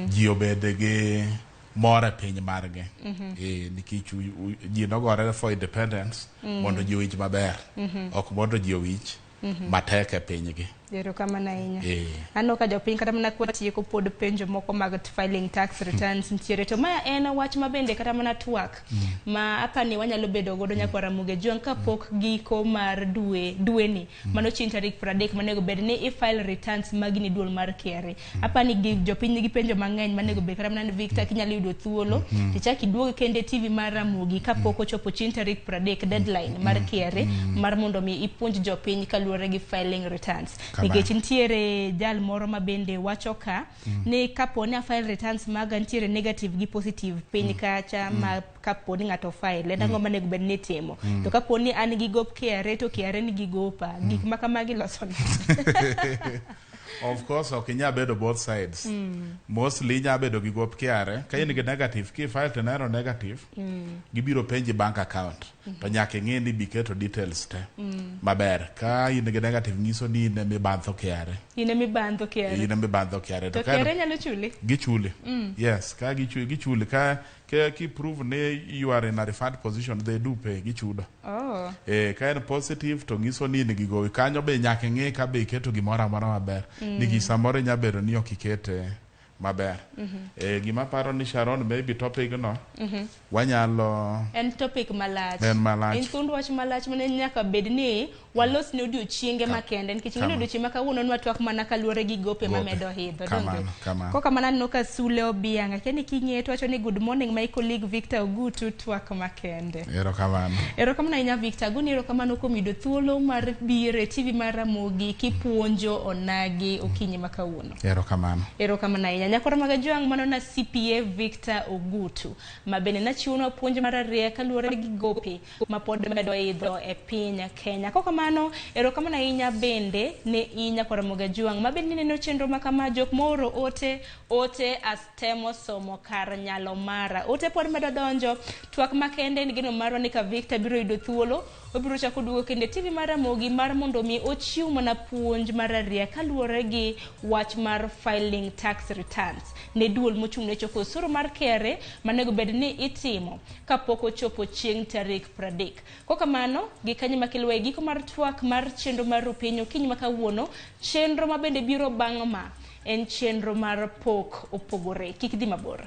ji obed gi more piny margi. Nikech ji nogore for independence mondo ji owinj maber, ok mondo ji owinj matek e pinygi. Dero kama na inya. Ano ka jopiny kata mana kwa tieko pod penjo moko mag filing tax returns ntiere to maya en wach mabende kata mana twak ma apani wanyalo bedo godo nyaka Ramogi juang kapok giko mar dwe ni mano chin tarik 30 manego bed ni file returns magni duol mar KRA. Apani jopiny nigi penjo mang'eny manego bed kata mana Victor kinyalo yudo thuolo tichaki duogo kende TV mar Ramogi kapok ochopo chin tarik 30 deadline mar KRA mar mondo mi ipuonj jopiny kaluwore gi filing returns. Nikech ntiere jal moro mabende wacho ka ni kaponi file returns maga ntiere negative gi positive piny kacha ma kaponi ng'ato file dango manego bed ni timo to kaponi an gi gop KRA to KRA ni gi gopa gik makamagi loso. Of course, ok inya bedo both sides. Mostly inya bedo gi gop KRA ka in gi negative, ki file to nero negative gibiro penji bank account to nyaka ing'e ni biketo details te maber. Ka in gi negative nyiso ni in mibandho KRA. In mibandho KRA. To KRA nyalo chuli? Gichuli. Yes, ka gichuli ka ki prove ne you are in a refund position, they do pay, gichudo. Ka en positive to nyiso ni in gi gowi kanyo be nyaka ing'e ka be iketo gimoro amora maber. Nigi samoro nya bedo ni ok ikete maber. Gima paro ni Sharon maybe topic no wanyalo en topic malach. En thund wach malach mane nyaka bed ni walos ne odiochienge makende nikech ng'eyo odiochienge ma kawuono nwatwak mana kaluwore gi gope mamedo hidho donge. Koka mana no ka Sule Obianga keni king'e twacho ni good morning my colleague Victor Ogutu twak makende. Erokamano inya Victor guni erokamano kuom yudo thuolo mar bire TV mar Ramogi kipuonjo onagi okinyi makawuono. Erokamano inya nyakora magajuang mano na CPA Victor Ogutu mabene na chiuno puonjo mar ariyo kaluwore gi gope mapod medo hidho e piny Kenya. Kokamano erokamano inya bende ne inya kwa Ramogi juang mabende neno chenro makama jok moro ote astemo somo kar nyalo mara ote pod medo donjo twak makende ni gino maro ni ka Victor biro yudo thuolo obiro chako duogo kende TV mar Ramogi mar mondo mi ochiw mana puonj mar ariyo kaluwore gi wach mar filing tax returns ne duol mochung' ne choko osuru mar KRA manego bed ni itimo kapok ochopo chieng' tarik 30. Kokamano gikanyi makilwe giko mar twak mar chenro mar piny okinyi makawuono chenro mabende biro bang' ma en chenro mar pok opogore kik dhi mabor.